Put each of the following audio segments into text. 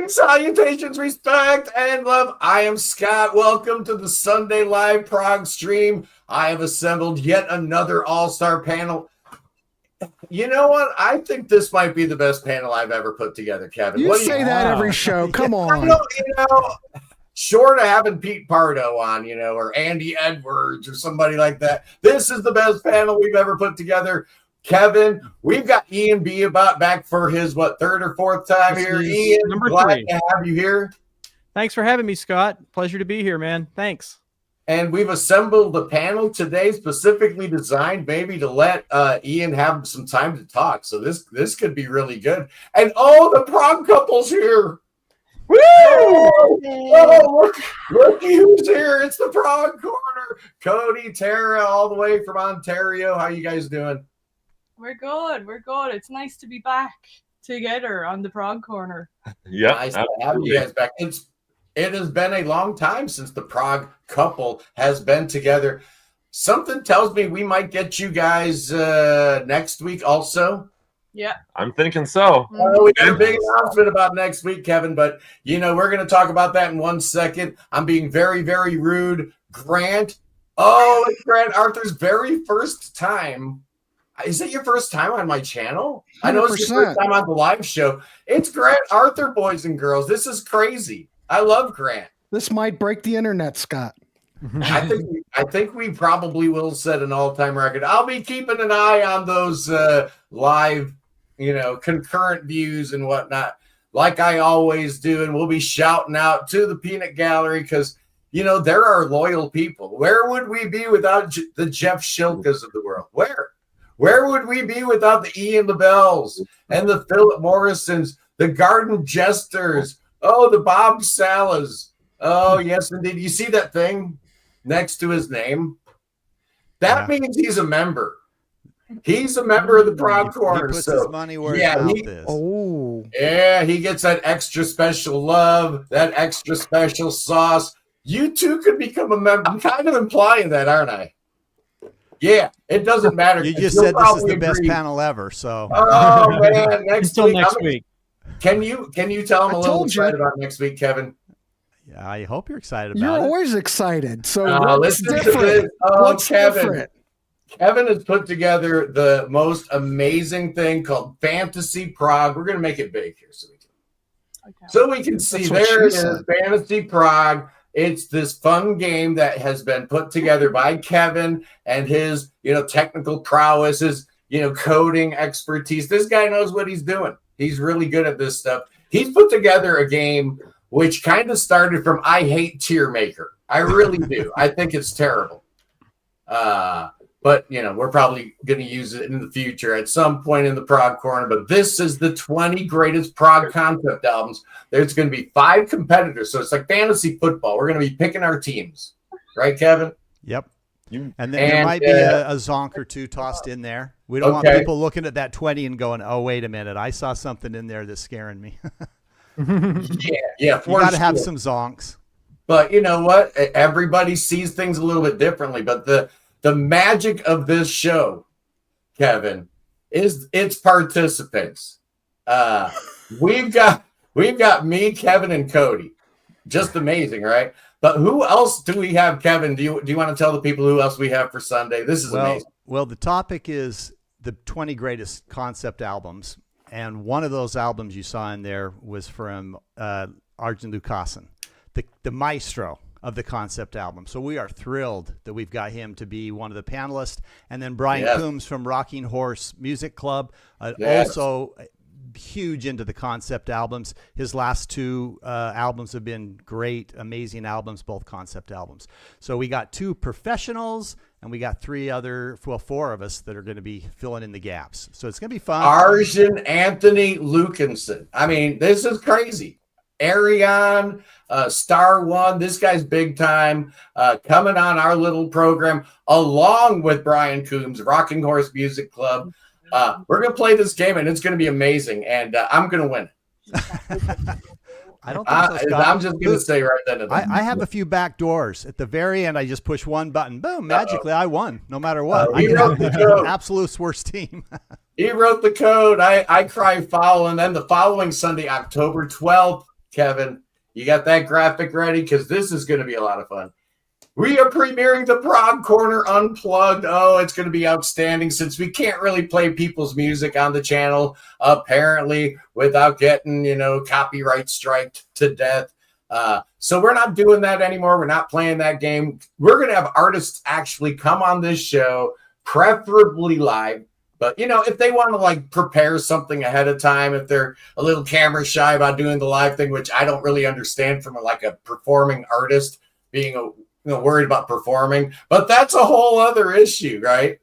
Greetings, salutations, respect, and love. I am Scott. Welcome to the Sunday Live Prog stream. I have assembled yet another all-star panel. You know what? I think this might be the best panel I've ever put together, Kevin. You say that every show. Come on. Short of having Pete Pardo on, or Andy Edwards or somebody like that. This is the best panel we've ever put together. Kevin, we've got Ian Beabout back for his, third or fourth time here. Ian, glad to have you here. Thanks for having me, Scott. Pleasure to be here, man. Thanks. And we've assembled the panel today specifically designed maybe to let Ian have some time to talk. So this could be really good. And the Prog couple's here. Woo! Oh, look who's here. It's the Prog Corner. Cody, Tara, all the way from Ontario. How you guys doing? We're good. It's nice to be back together on the Prog Corner. Yeah, nice to have you guys back. It has been a long time since the Prog couple has been together. Something tells me we might get you guys next week also. Yeah, I'm thinking so. We got a big announcement about next week, Kevin, but we're going to talk about that in 1 second. I'm being very, very rude. Grant. It's Grant Arthur's very first time. Is it your first time on my channel? 100%. I know it's your first time on the live show. It's Grant Arthur, boys and girls. This is crazy. I love Grant. This might break the internet, Scott. I think we probably will set an all-time record. I'll be keeping an eye on those live, concurrent views and whatnot, like I always do. And we'll be shouting out to the Peanut Gallery because, there are loyal people. Where would we be without the Jeff Shilkas of the world? Where would we be without the Ian LaBelles and the Philip Morrisons, the Garden Jesters, the Bob Salas? Oh, yes, indeed. You see that thing next to his name? That means he's a member. He's a member of the Prog Corner. He puts his money where his mouth is. Oh. Yeah, he gets that extra special love, that extra special sauce. You too could become a member. I'm kind of implying that, aren't I? Yeah, it doesn't matter. You just said this is the best panel ever, so. Oh man, next week. Can you tell them a little excited about next week, Kevin? Yeah, I hope you're excited about You're it. always excited. So listen to this. Kevin. Kevin has put together the most amazing thing called Fantasy Prog. We're going to make it big here so we can see. There it is, Fantasy Prog. It's this fun game that has been put together by Kevin and his, technical prowess, his, coding expertise. This guy knows what he's doing. He's really good at this stuff. He's put together a game which kind of started from I hate Tier Maker. I really do. I think it's terrible. But, we're probably going to use it in the future at some point in the Prog Corner. But this is the 20 greatest Prog concept albums. There's going to be 5 competitors. So it's like fantasy football. We're going to be picking our teams. Right, Kevin? Yep. And then there might be a zonk or two tossed in there. We don't want people looking at that 20 and going, oh, wait a minute. I saw something in there that's scaring me. Yeah. You got to have some zonks. But you know what? Everybody sees things a little bit differently. But the magic of this show, Kevin, is its participants. We've got me, Kevin, and Cody. Just amazing, right? But who else do we have, Kevin? Do you want to tell the people who else we have for Sunday? This is amazing. Well, the topic is the 20 greatest concept albums. And one of those albums you saw in there was from Arjun Lucassen, the maestro of the concept album. So we are thrilled that we've got him to be one of the panelists. And then Brian Coombs from Rocking Horse Music Club, also huge into the concept albums. His last 2 albums have been great, amazing albums, both concept albums. So we got 2 professionals and we got 4 of us that are going to be filling in the gaps. So it's going to be fun. Arjun Anthony Lucanson. I mean, this is crazy. Arion, Star One, this guy's big time, coming on our little program along with Brian Coombs, Rocking Horse Music Club. We're going to play this game, and it's going to be amazing, and I'm going to win. I don't think so, Scott. I'm just going to say right then and there. I have a few back doors. At the very end, I just push one button. Boom, magically, I won, no matter what. I can have the absolute worst team. He wrote the code. I cry foul, and then the following Sunday, October 12th, Kevin, you got that graphic ready? Because this is going to be a lot of fun. We are premiering the Prog Corner Unplugged. Oh, it's going to be outstanding since we can't really play people's music on the channel, apparently, without getting, copyright striked to death. So we're not doing that anymore. We're not playing that game. We're going to have artists actually come on this show, preferably live. But, if they want to prepare something ahead of time, if they're a little camera shy about doing the live thing, which I don't really understand from a performing artist being worried about performing, but that's a whole other issue, right?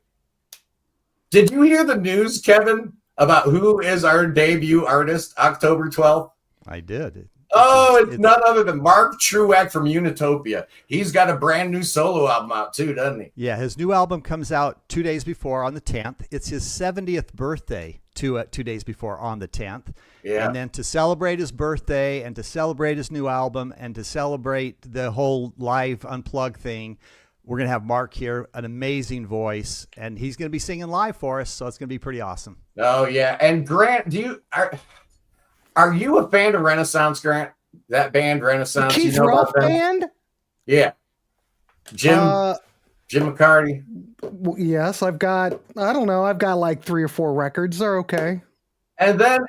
Did you hear the news, Kevin, about who is our debut artist, October 12th? I did. It's none other than Mark Truax from Unitopia. He's got a brand new solo album out too, doesn't he? Yeah, his new album comes out 2 days before on the 10th. It's his 70th birthday 2 days before on the 10th. Yeah. And then to celebrate his birthday and to celebrate his new album and to celebrate the whole live unplugged thing, we're going to have Mark here, an amazing voice, and he's going to be singing live for us, so it's going to be pretty awesome. Oh, yeah. And Grant, are you a fan of Renaissance, Grant? That band, Renaissance? Keith Roth band? Yeah. Jim McCarty? Yes, I've got like 3 or 4 records. They're okay. And then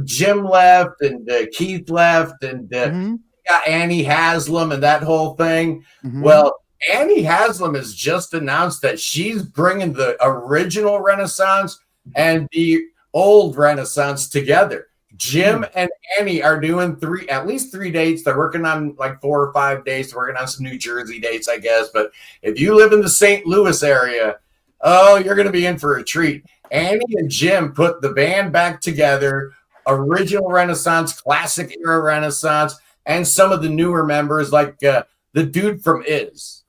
Jim left and Keith left and got Annie Haslam and that whole thing. Mm-hmm. Well, Annie Haslam has just announced that she's bringing the original Renaissance and the old Renaissance together. Jim and Annie are doing at least 3 dates. They're working on 4 or 5 dates. They're working on some New Jersey dates, I guess. But if you live in the St. Louis area, you're going to be in for a treat. Annie and Jim put the band back together, original Renaissance, classic era Renaissance, and some of the newer members, like the dude from is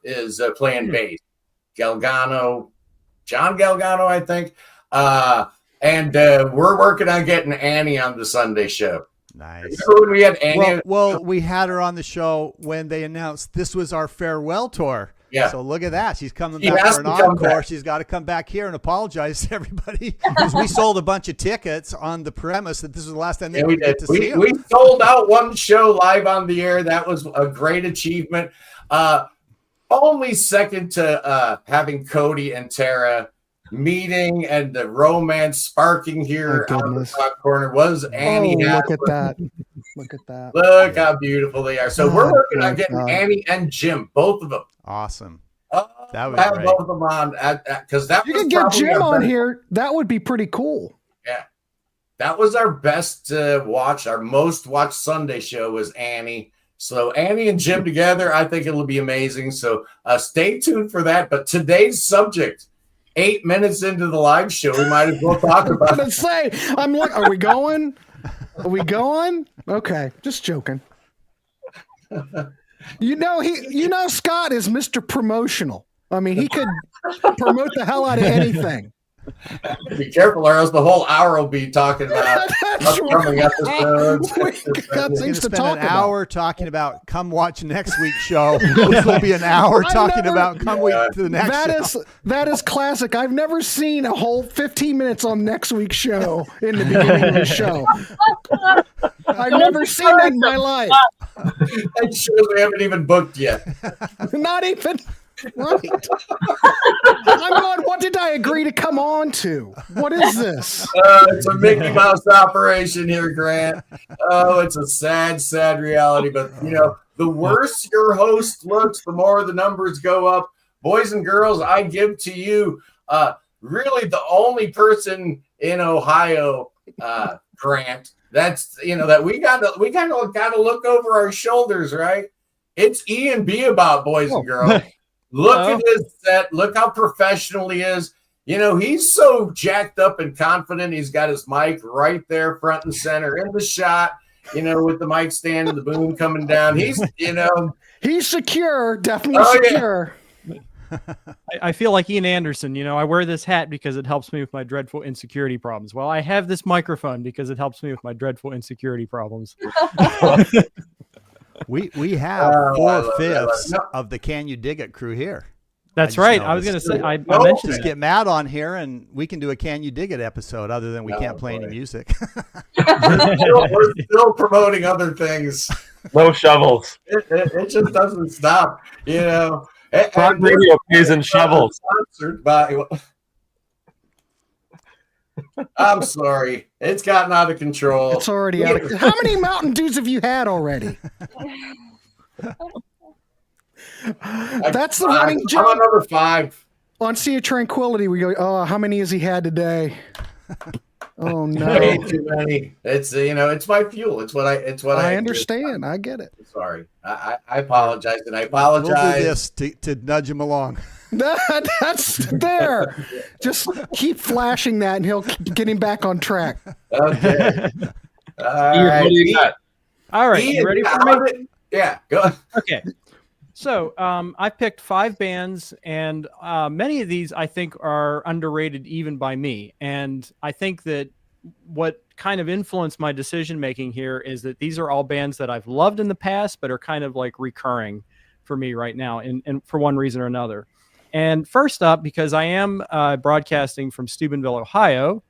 playing bass, John Galgano, I think. And we're working on getting Annie on the Sunday show. Nice. Remember when we had Annie? Well, we had her on the show when they announced this was our farewell tour. Yeah. So look at that. She's coming back for an encore. She's got to come back here and apologize to everybody because we sold a bunch of tickets on the premise that this was the last time they would get to see them. We sold out one show live on the air. That was a great achievement. Only second to having Cody and Tara meeting and the romance sparking here on the Prog Corner was Annie. Look at that. Look at that. Look how beautiful they are. So we're working on getting Annie and Jim, both of them. Awesome. That would have both of them on because that you can get Jim on here. That would be pretty cool. Yeah. That was our best watch. Our most watched Sunday show was Annie. So Annie and Jim together, I think it'll be amazing. So stay tuned for that. But today's subject, 8 minutes into the live show, we might as well talk about it. I'm like, are we going? Are we going? Okay, just joking. Scott is Mr. Promotional. I mean, he could promote the hell out of anything. Be careful, or else the whole hour will be talking about upcoming episodes. We're going to spend an hour talking about come watch next week's show. Which will be an hour talking about come week to the next show. That is classic. I've never seen a whole 15 minutes on next week's show in the beginning of the show. I've never seen that in my life. That shows we haven't even booked yet. Not even. Right. I'm going, what did I agree to come on to? What is this? It's a Mickey Mouse operation here, Grant. Oh, it's a sad, sad reality. But, the worse your host looks, the more the numbers go up. Boys and girls, I give to you really the only person in Ohio, Grant, that's, that we got to look over our shoulders, right? It's Ian Beabout, boys and girls. Look at his set. Look how professional he is. He's so jacked up and confident. He's got his mic right there, front and center in the shot, with the mic stand and the boom coming down. He's secure, definitely secure. Yeah. I feel like Ian Anderson. I wear this hat because it helps me with my dreadful insecurity problems. Well, I have this microphone because it helps me with my dreadful insecurity problems. We have 4/5 of the Can You Dig It crew here. That's just right. know I was this. going to say, I No, mentioned Just that. get Matt on here, and we can do a Can You Dig It episode. Other than we can't play any boy. music. We're still promoting other things. No shovels. It just doesn't stop, you know. Prog And this radio pays in is shovels. sponsored by. I'm sorry, it's gotten out of control. It's already out. How many Mountain Dews have you had already? That's the running I'm joke. on number 5. On Sea of Tranquility, we go, oh, how many has he had today? Oh, no. Way too many. It's it's my fuel. It's what I I understand. I get it. Sorry, I apologize, and I We'll apologize. do this to nudge him along. That's there. Just keep flashing that, and he'll get him back on track. Okay. All Ian, right. what do you got? All right, Ian, you ready for me? Yeah, go. Okay. So I picked 5 bands, and many of these I think are underrated even by me. And I think that what kind of influenced my decision making here is that these are all bands that I've loved in the past, but are kind of like recurring for me right now, and for one reason or another. And first up, because I am broadcasting from Steubenville, Ohio,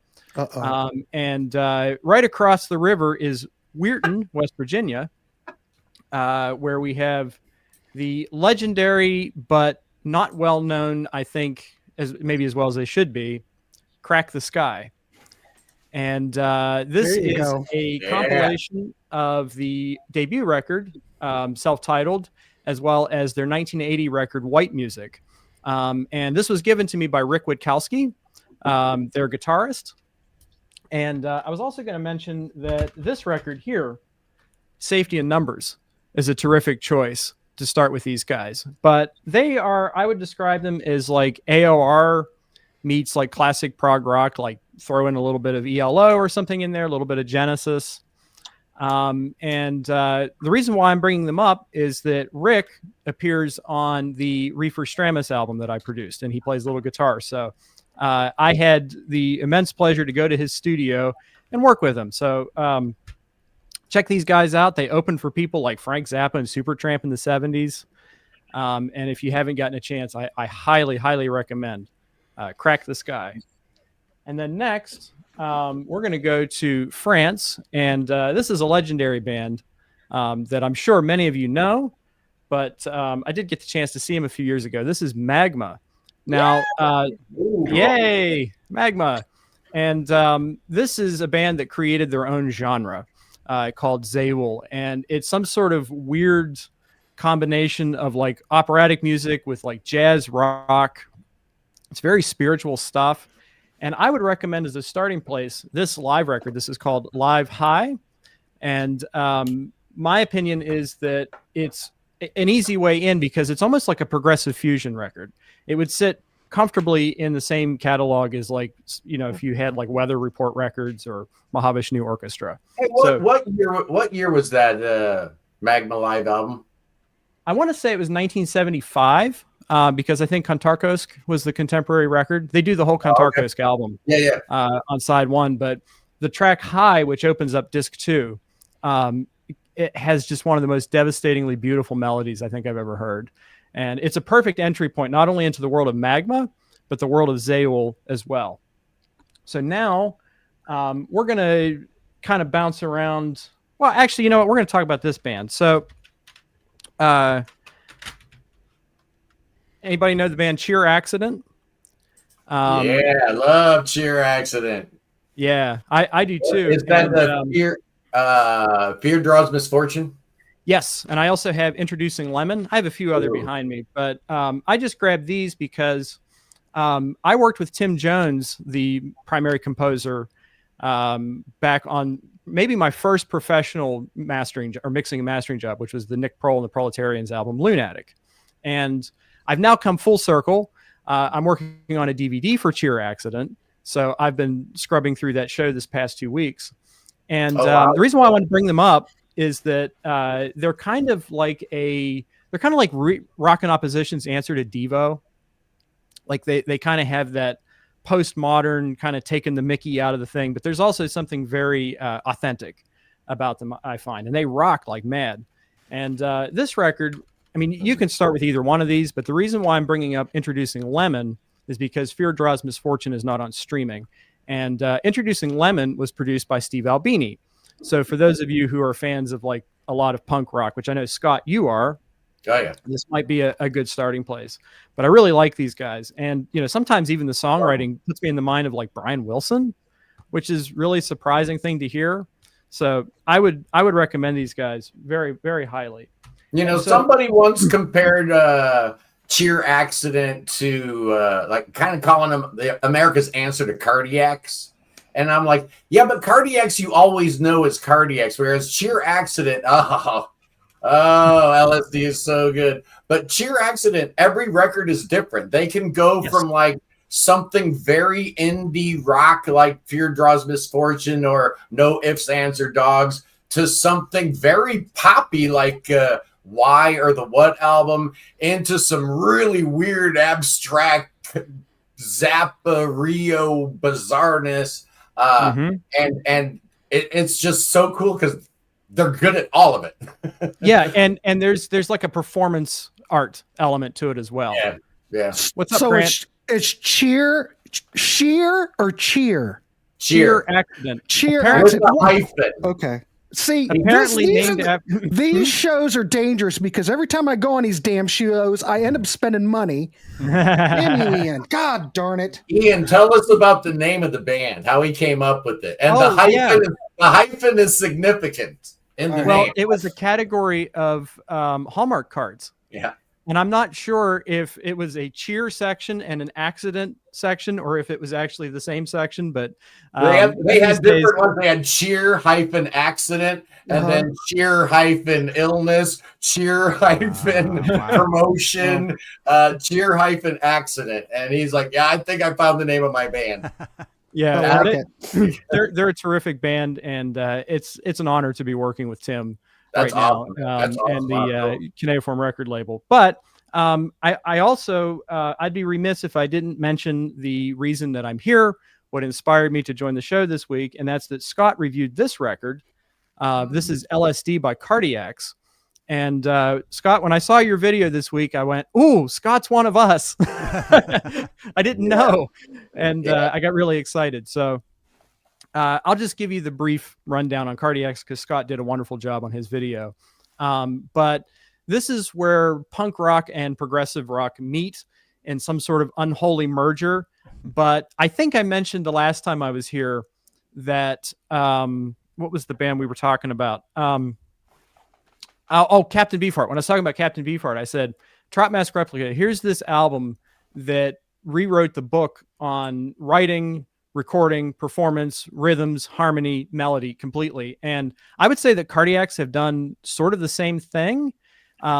and right across the river is Weirton, West Virginia, where we have the legendary but not well known, I think, as maybe as well as they should be, Crack the Sky. And this is a compilation of the debut record, self-titled, as well as their 1980 record, White Music. And this was given to me by Rick Witkowski, their guitarist. And I was also going to mention that this record here, Safety in Numbers, is a terrific choice to start with these guys. But they are, I would describe them as like AOR meets like classic prog rock, like throw in a little bit of ELO or something in there, a little bit of Genesis. The reason why I'm bringing them up is that Rick appears on the Reefer Stramus album that I produced, and he plays a little guitar. So I had the immense pleasure to go to his studio and work with him. So check these guys out. They opened for people like Frank Zappa and Supertramp in the 70s. And if you haven't gotten a chance, I highly, highly recommend Crack the Sky. And then next, we're going to go to France. And this is a legendary band that I'm sure many of you know. But I did get the chance to see him a few years ago. This is Magma. Now, yay, Magma. And this is a band that created their own genre called Zeewol. And it's some sort of weird combination of like operatic music with like jazz rock. It's very spiritual stuff. And I would recommend as a starting place this live record. This is called Live High. And my opinion is that it's an easy way in because it's almost like a progressive fusion record. It would sit comfortably in the same catalog as like, you know, if you had like Weather Report Records or Mahavishnu Orchestra. Hey, what year was that Magma live album? I want to say it was 1975 because I think Kantarkosk was the contemporary record. They do the whole Kantarkosk album on side 1, but the track High, which opens up disc 2, it has just one of the most devastatingly beautiful melodies I think I've ever heard. And it's a perfect entry point, not only into the world of Magma, but the world of Zeewol as well. So now we're going to kind of bounce around. Well, actually, you know what? We're going to talk about this band. So anybody know the band Cheer Accident? Yeah, I love Cheer Accident. Yeah, I do too. Is that the Fear Draws Misfortune? Yes, and I also have Introducing Lemon. I have a few other behind me, but I just grabbed these because I worked with Tim Jones, the primary composer, back on maybe my first professional mastering or mixing and mastering job, which was the Nick Prohl and the Proletarians album, Lunatic. And I've now come full circle. I'm working on a DVD for Cheer Accident, so I've been scrubbing through that show this past 2 weeks. And the reason why I want to bring them up is that they're kind of like Rock and Opposition's answer to Devo. Like they kind of have that postmodern kind of taking the Mickey out of the thing, but there's also something very authentic about them, I find, and they rock like mad. And this record I mean, you can start with either one of these, but the reason why I'm bringing up Introducing Lemon is because Fear Draws Misfortune is not on streaming. And Introducing Lemon was produced by Steve Albini. So for those of you who are fans of like a lot of punk rock, which I know, Scott, you are, this might be a good starting place. But I really like these guys. And, you know, sometimes even the songwriting puts me in the mind of like Brian Wilson, which is really a surprising thing to hear. So I would recommend these guys very, very highly. You know, somebody once compared Cheer Accident to like kind of calling them America's answer to Cardiacs. And I'm like, yeah, but Cardiacs you always know is Cardiacs, whereas Cheer Accident, LSD is so good. But Cheer Accident, every record is different. They can go from like something very indie rock like Fear Draws Misfortune or No Ifs, Ands, or Dogs to something very poppy like Why or the What album into some really weird abstract Zappa Rio bizarreness. And it's just so cool because they're good at all of it. Yeah, and there's like a performance art element to it as well. Yeah. What's up, so Grant? it's cheer or cheer? Cheer Accident. Cheer Accident. Accident. Okay. See, apparently these shows are dangerous because every time I go on these damn shows, I end up spending money. Damn you, Ian. God darn it. Ian, tell us about the name of the band, how he came up with it. And the hyphen is significant in the name. It was a category of Hallmark cards. Yeah. And I'm not sure if it was a cheer section and an accident section or if it was actually the same section, but they had different ones. They had cheer hyphen accident and then cheer hyphen illness, cheer hyphen promotion, cheer hyphen accident. And he's like, yeah, I think I found the name of my band. Yeah, they're a terrific band, and it's an honor to be working with Tim. That's right awesome, now, and the Cuneiform record label. But I also I'd be remiss if I didn't mention the reason that I'm here, what inspired me to join the show this week, and that's that Scott reviewed this record. This is LSD by Cardiacs. And Scott, when I saw your video this week, I went, "Ooh, Scott's one of us." I didn't know, and I got really excited. So I'll just give you the brief rundown on Cardiacs because Scott did a wonderful job on his video. But this is where punk rock and progressive rock meet in some sort of unholy merger. But I think I mentioned the last time I was here that what was the band we were talking about? Captain Beefheart. When I was talking about Captain Beefheart, I said, Trot Mask Replica, here's this album that rewrote the book on writing, recording, performance, rhythms, harmony, melody completely. And I would say that Cardiacs have done sort of the same thing,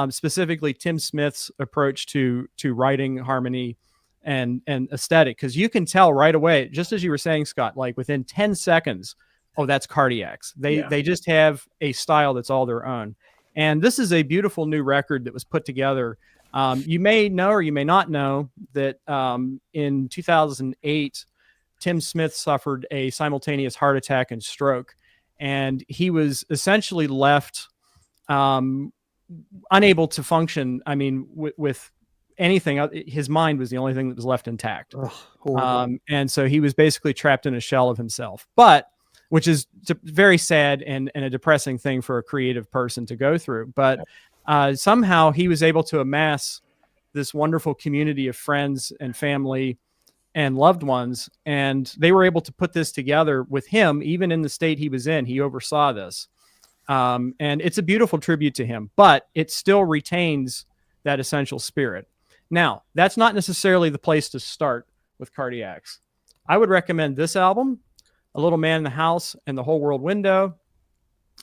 specifically Tim Smith's approach to writing, harmony, and aesthetic. Because you can tell right away, just as you were saying, Scott, like within 10 seconds, oh, that's Cardiacs. They just have a style that's all their own. And this is a beautiful new record that was put together. You may know or you may not know that in 2008, Tim Smith suffered a simultaneous heart attack and stroke, and he was essentially left unable to function. I mean, with anything, his mind was the only thing that was left intact. And so he was basically trapped in a shell of himself, which is very sad and a depressing thing for a creative person to go through. But somehow he was able to amass this wonderful community of friends and family and loved ones. And they were able to put this together with him, even in the state he was in. He oversaw this. And it's a beautiful tribute to him, but it still retains that essential spirit. Now, that's not necessarily the place to start with Cardiacs. I would recommend this album, A Little Man in the House and The Whole World Window.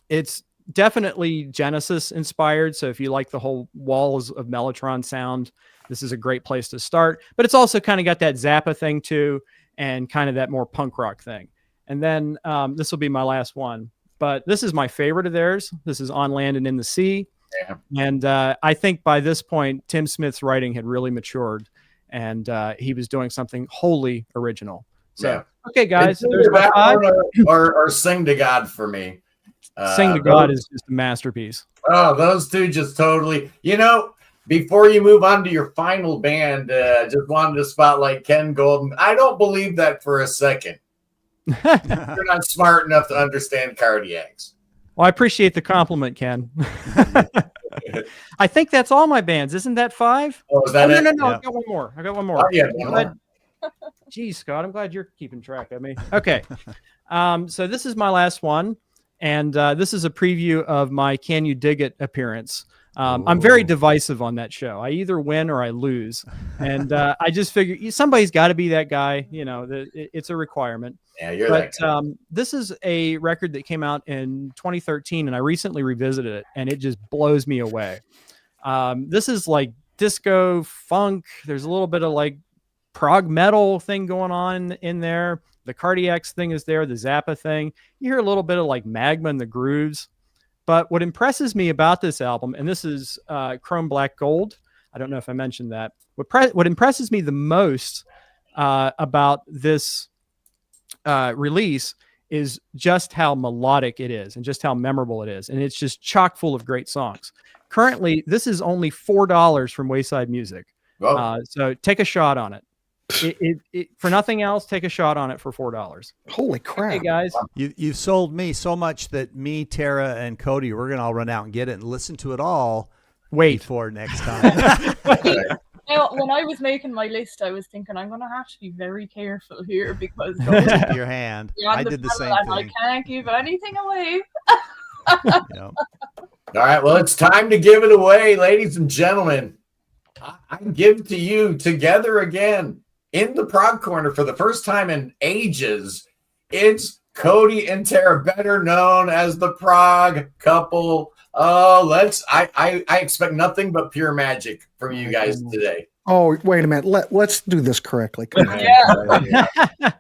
It's definitely Genesis inspired. So if you like the whole walls of Mellotron sound, this is a great place to start. But it's also kind of got that Zappa thing too, and kind of that more punk rock thing. And then this will be my last one. But this is my favorite of theirs. This is On Land and in the Sea. Yeah. And I think by this point, Tim Smith's writing had really matured, and he was doing something wholly original. So, okay, guys. There's my five. Or Sing to God for me. Sing to God is just a masterpiece. Oh, those two just totally, before you move on to your final band, just wanted to spotlight Ken Golden. I don't believe that for a second. You're not smart enough to understand cardiacs. Well, I appreciate the compliment, Ken. I think that's all my bands. Isn't that 5? Oh, is that it? No. Yeah. I got one more. Oh, yeah, one more. Geez, Scott, I'm glad you're keeping track of me. Okay. So this is my last one. And this is a preview of my Can You Dig It appearance. I'm very divisive on that show. I either win or I lose. And I just figure somebody's got to be that guy. You know, it's a requirement. Yeah, you're But that guy. this is a record that came out in 2013, and I recently revisited it, and it just blows me away. This is like disco funk. There's a little bit of like prog metal thing going on in there. The Cardiacs thing is there, the Zappa thing. You hear a little bit of like Magma and the grooves. But what impresses me about this album, and this is Chrome Black Gold. I don't know if I mentioned that. What impresses me the most about this release is just how melodic it is and just how memorable it is. And it's just chock full of great songs. Currently, this is only $4 from Wayside Music. So take a shot on it. For nothing else, take a shot on it for $4. Holy crap. Hey, guys. You've sold me so much that me, Tara, and Cody, we're going to all run out and get it and listen to it all before next time. Now, when I was making my list, I was thinking I'm going to have to be very careful here because Don't your hand. I did the same thing. I can't give anything away. Yep. All right, well, it's time to give it away, ladies and gentlemen. I give to you together again in the Prog Corner for the first time in ages. It's Cody and Tara, better known as the Prog couple. Oh, I expect nothing but pure magic from you guys today. Oh, wait a minute. Let's do this correctly. Come on. Yeah.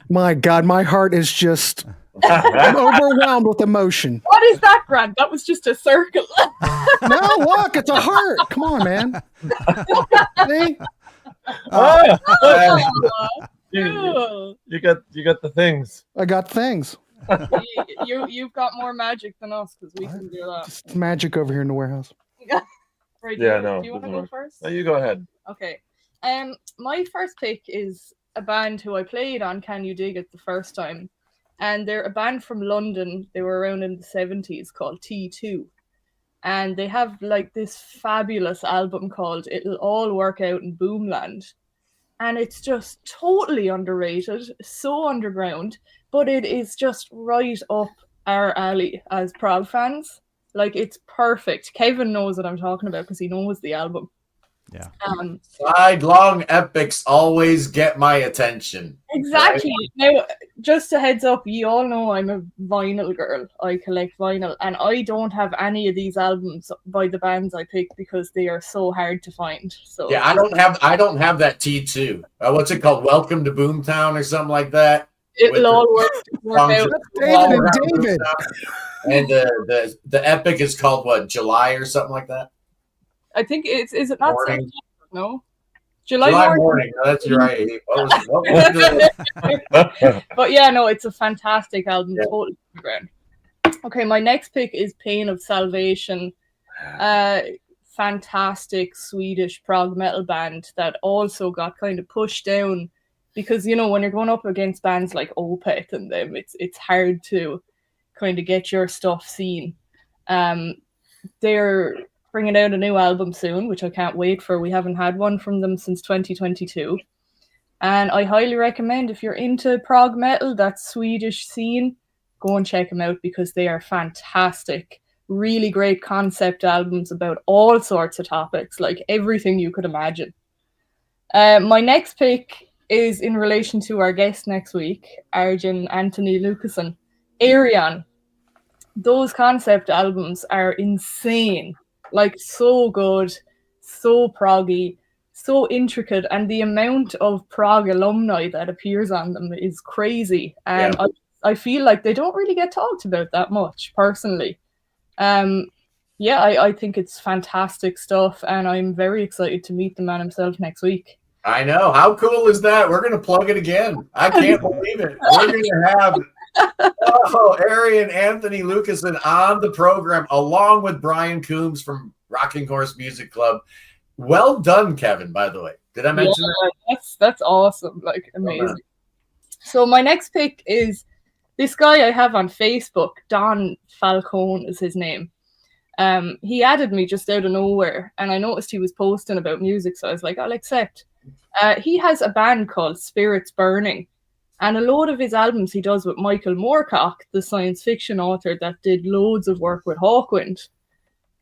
My God, my heart is just I'm overwhelmed with emotion. What is that, Grant? That was just a circle. No, look, it's a heart. Come on, man. See? You got the things. I got things. You've got more magic than us because we can do that. Just magic over here in the warehouse. Right, Yeah, do you want to go first? No, you go ahead. Okay. My first pick is a band who I played on Can You Dig It the first time. And they're a band from London. They were around in the 70s called T2. And they have like this fabulous album called It'll All Work Out in Boomland. And it's just totally underrated, so underground, but it is just right up our alley as Prog fans. Like, it's perfect. Kevin knows what I'm talking about because he knows the album. Yeah. Sidelong epics always get my attention. Exactly. Right? Now, just a heads up, you all know I'm a vinyl girl. I collect vinyl, and I don't have any of these albums by the bands I pick because they are so hard to find. So yeah, I don't have that T2. What's it called? Welcome to Boomtown or something like that. It'll all work out. David and David. And the epic is called what? July or something like that. I think is it not Morning. September? No. July morning. No, that's right. What was But yeah, no, it's a fantastic album. Yeah. Totally underground. Okay, my next pick is Pain of Salvation. Fantastic Swedish prog metal band that also got kind of pushed down because, you know, when you're going up against bands like Opeth and them, it's hard to kind of get your stuff seen. They're bringing out a new album soon, which I can't wait for. We haven't had one from them since 2022. And I highly recommend if you're into prog metal, that Swedish scene, go and check them out because they are fantastic. Really great concept albums about all sorts of topics, like everything you could imagine. My next pick is in relation to our guest next week, Arjun Anthony Lucassen. Arion. Those concept albums are insane. Like, so good, so proggy, so intricate, and the amount of prog alumni that appears on them is crazy. And yeah. I feel like they don't really get talked about that much, personally. I think it's fantastic stuff, and I'm very excited to meet the man himself next week. I know. How cool is that? We're going to plug it again. I can't believe it. We're going to have Arian Anthony Lucassen on the program, along with Brian Coombs from Rocking Horse Music Club. Well done, Kevin, by the way. Did I mention that? That's awesome. Like, amazing. So my next pick is this guy I have on Facebook, Don Falcone is his name. He added me just out of nowhere, and I noticed he was posting about music, so I was like, I'll accept. He has a band called Spirits Burning, and a load of his albums he does with Michael Moorcock, the science fiction author that did loads of work with Hawkwind.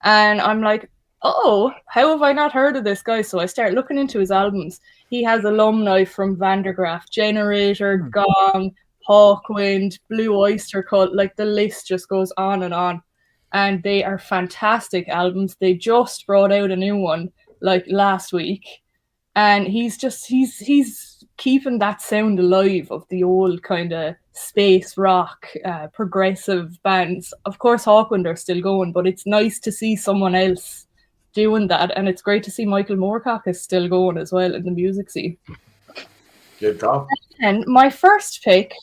And I'm like, oh, how have I not heard of this guy? So I start looking into his albums. He has alumni from Vandergraaf, Generator, Gong, Hawkwind, Blue Oyster Cult. Like, the list just goes on. And they are fantastic albums. They just brought out a new one like last week. And he's keeping that sound alive of the old kind of space rock, progressive bands. Of course, Hawkwind are still going, but it's nice to see someone else doing that. And it's great to see Michael Moorcock is still going as well in the music scene. Good call. And my first pick,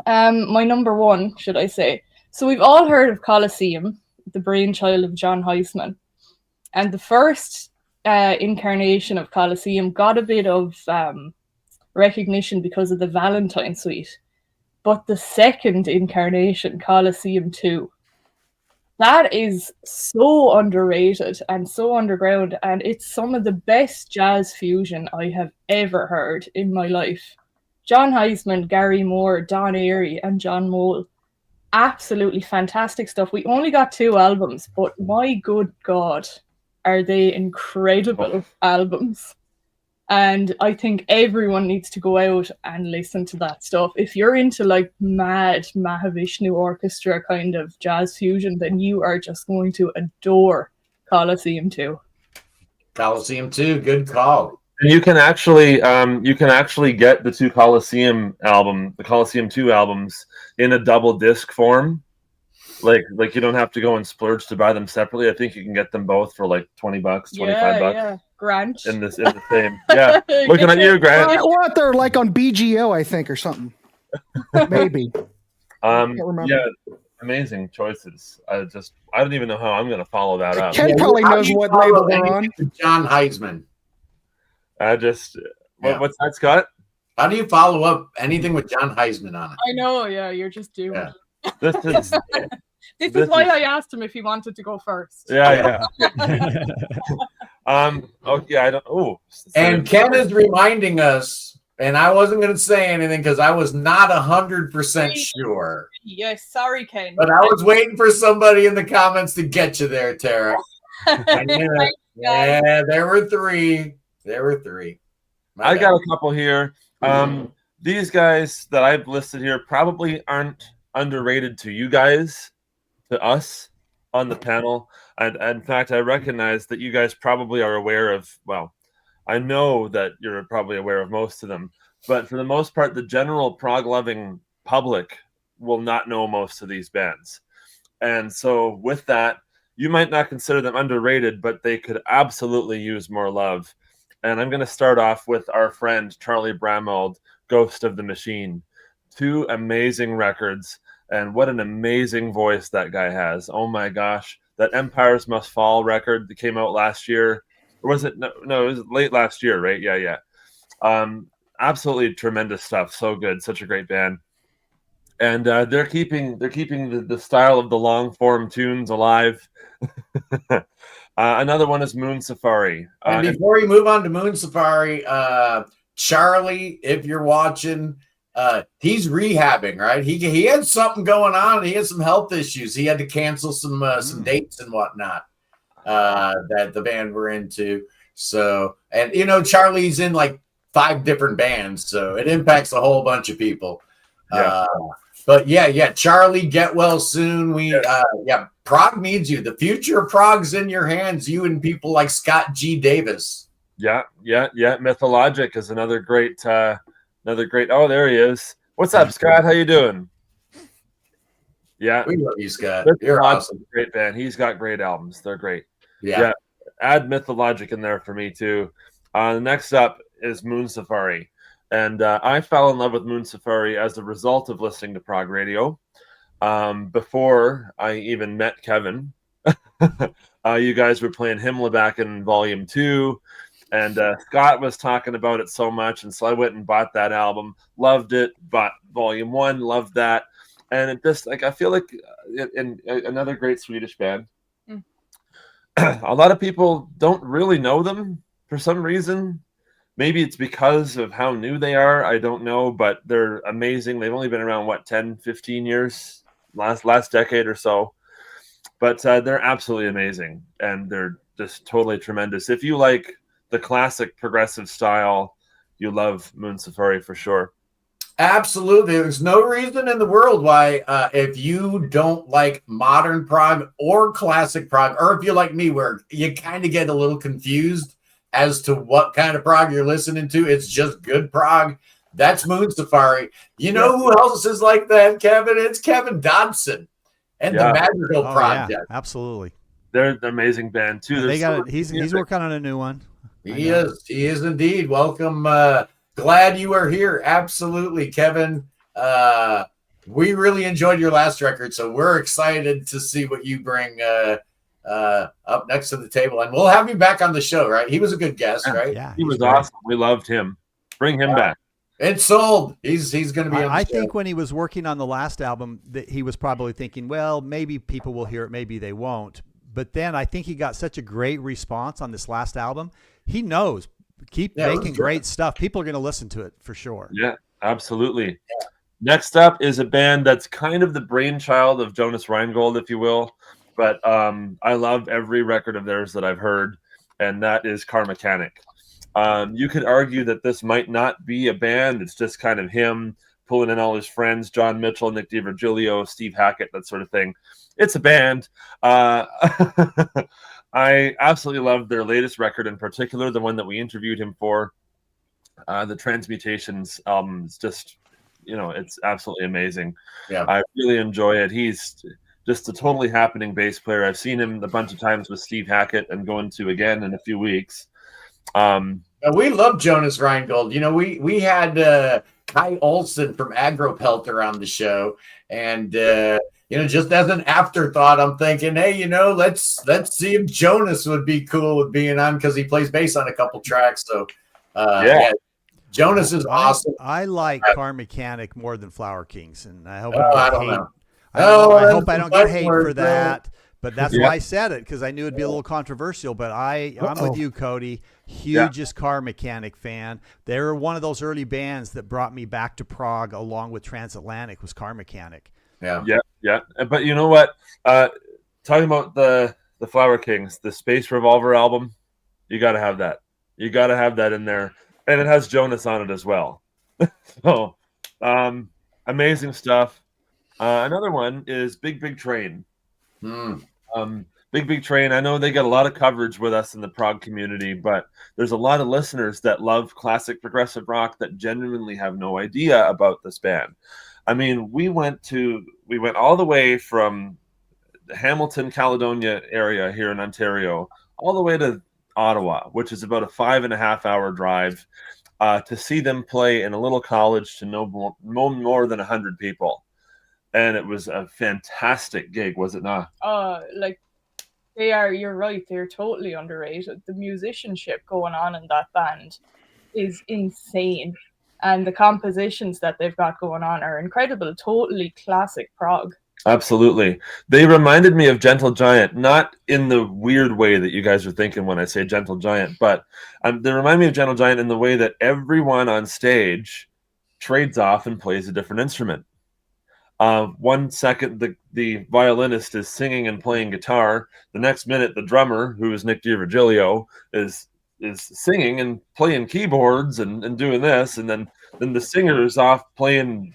my number one, should I say. So we've all heard of Colosseum, the brainchild of John Heisman. And the first incarnation of Colosseum got a bit of recognition because of the Valentine Suite. But the second incarnation, Colosseum 2, that is so underrated and so underground, and it's some of the best jazz fusion I have ever heard in my life. John Heisman, Gary Moore, Don Airey, and John Mole. Absolutely fantastic stuff. We only got 2 albums, but my good God, are they incredible albums. And I think everyone needs to go out and listen to that stuff. If you're into like mad Mahavishnu orchestra kind of jazz fusion, then you are just going to adore Colosseum 2. Colosseum 2, good call. And you can actually get the 2 Colosseum the Colosseum 2 albums in a double disc form. Like you don't have to go and splurge to buy them separately. I think you can get them both for like $20, $25. Yeah, Grant. In the same. Yeah. Looking at you, Grant. What they're like on BGO, I think, or something. Maybe. Yeah, amazing choices. I don't even know how I'm gonna follow that up. Ken probably knows what label they're on. John Heisman. What's that, Scott? How do you follow up anything with John Heisman on it? I know, yeah, you're just doing it. This is why I asked him if he wanted to go first. Yeah. I don't. Oh. And Ken is reminding us, and I wasn't going to say anything because I was not 100% sure. Yes, sorry, Ken. But I was waiting for somebody in the comments to get you there, Tara. Yeah, there were 3. I got a couple here. These guys that I've listed here probably aren't underrated to you guys, to us on the panel. And in fact, I recognize that you guys probably are aware of, well, I know that you're probably aware of most of them, but for the most part, the general prog-loving public will not know most of these bands. And so with that, you might not consider them underrated, but they could absolutely use more love. And I'm going to start off with our friend Charlie Bramald, Ghost of the Machine. 2 amazing records, and what an amazing voice that guy has. Oh my gosh. That Empires Must Fall record that came out last year. Or was it? No, it was late last year, right? Yeah. Absolutely tremendous stuff. So good. Such a great band. And they're keeping the style of the long form tunes alive. Another one is Moon Safari. And before we move on to Moon Safari, Charlie, if you're watching, he's rehabbing, right? He had something going on. He had some health issues. He had to cancel some dates and whatnot that the band were into. So, and Charlie's in like 5 different bands, so it impacts a whole bunch of people. Yeah. But yeah, Charlie, get well soon. Prog needs you. The future of Prog's in your hands. You and people like Scott G. Davis. Yeah. Mythologic is another great. Oh, there he is. What's up, Scott? How you doing? Yeah, we love you, Scott. You're awesome. Great band. He's got great albums. They're great. Yeah. Add Mythologic in there for me too. Next up is Moon Safari. And I fell in love with Moon Safari as a result of listening to Prog Radio. Before I even met Kevin, You guys were playing Himmler back in Volume 2, and Scott was talking about it so much, and so I went and bought that album, loved it, bought Volume 1, loved that, and it just, like, I feel like another great Swedish band. A lot of people don't really know them for some reason. Maybe it's because of how new they are. I don't know, but they're amazing. They've only been around, 10, 15 years, last decade or so. But they're absolutely amazing, and they're just totally tremendous. If you like the classic progressive style, you love Moon Safari for sure. Absolutely. There's no reason in the world why, if you don't like modern prog or classic prog, or if you're like me, where you kind of get a little confused as to what kind of prog you're listening to, it's just good prog. That's Moon Safari. You know who else is like that, Kevin? It's Kevin Dodson and the Madrigal Project. Yeah, absolutely. They're an amazing band too. They got he's working on a new one. He is indeed. Welcome. Glad you are here. Absolutely, Kevin. We really enjoyed your last record, so we're excited to see what you bring up next to the table, and we'll have you back on the show, right? He was a good guest, right? Yeah, he was awesome. We loved him. Bring him back. It's sold. He's going to be on the I show. think when he was working on the last album, that he was probably thinking, well, maybe people will hear it, maybe they won't. But then I think he got such a great response on this last album. He knows, keep making great stuff. People are going to listen to it for sure. Yeah, absolutely. Yeah. Next up is a band that's kind of the brainchild of Jonas Reingold, if you will. But I love every record of theirs that I've heard, and that is Car Mechanic. You could argue that this might not be a band. It's just kind of him pulling in all his friends, John Mitchell, Nick DiVirgilio, Steve Hackett, that sort of thing. It's a band. I absolutely love their latest record in particular, the one that we interviewed him for. The Transmutations album is just, it's absolutely amazing. Yeah, I really enjoy it. He's just a totally happening bass player. I've seen him a bunch of times with Steve Hackett and going to again in a few weeks. We love Jonas Reingold. We had Kai Olsen from Agropelter on the show, and just as an afterthought, I'm thinking, hey, let's see if Jonas would be cool with being on, because he plays bass on a couple tracks. So Jonas is awesome. I like Car Mechanic more than Flower Kings, and I hope I don't know. I hope I don't get hate for that. But that's why I said it, because I knew it'd be a little controversial. But I'm with you, Cody. Hugest Car Mechanic fan. They were one of those early bands that brought me back to Prague, along with Transatlantic, was Car Mechanic. Yeah. But you know what? Talking about the Flower Kings, the Space Revolver album, you got to have that. You got to have that in there, and it has Jonas on it as well. So, amazing stuff. Another one is Big Big Train. Big Big Train, I know they get a lot of coverage with us in the prog community, but there's a lot of listeners that love classic progressive rock that genuinely have no idea about this band. I mean, we went all the way from the Hamilton, Caledonia area here in Ontario, all the way to Ottawa, which is about a 5.5-hour drive, to see them play in a little college to no more than 100 people. And it was a fantastic gig, was it not? You're right, they're totally underrated. The musicianship going on in that band is insane. And the compositions that they've got going on are incredible, totally classic prog. Absolutely. They reminded me of Gentle Giant, not in the weird way that you guys are thinking when I say Gentle Giant, but they remind me of Gentle Giant in the way that everyone on stage trades off and plays a different instrument. 1 second, the violinist is singing and playing guitar. The next minute, the drummer, who is Nick DiVirgilio, is singing and playing keyboards and doing this, and then the singer is off playing,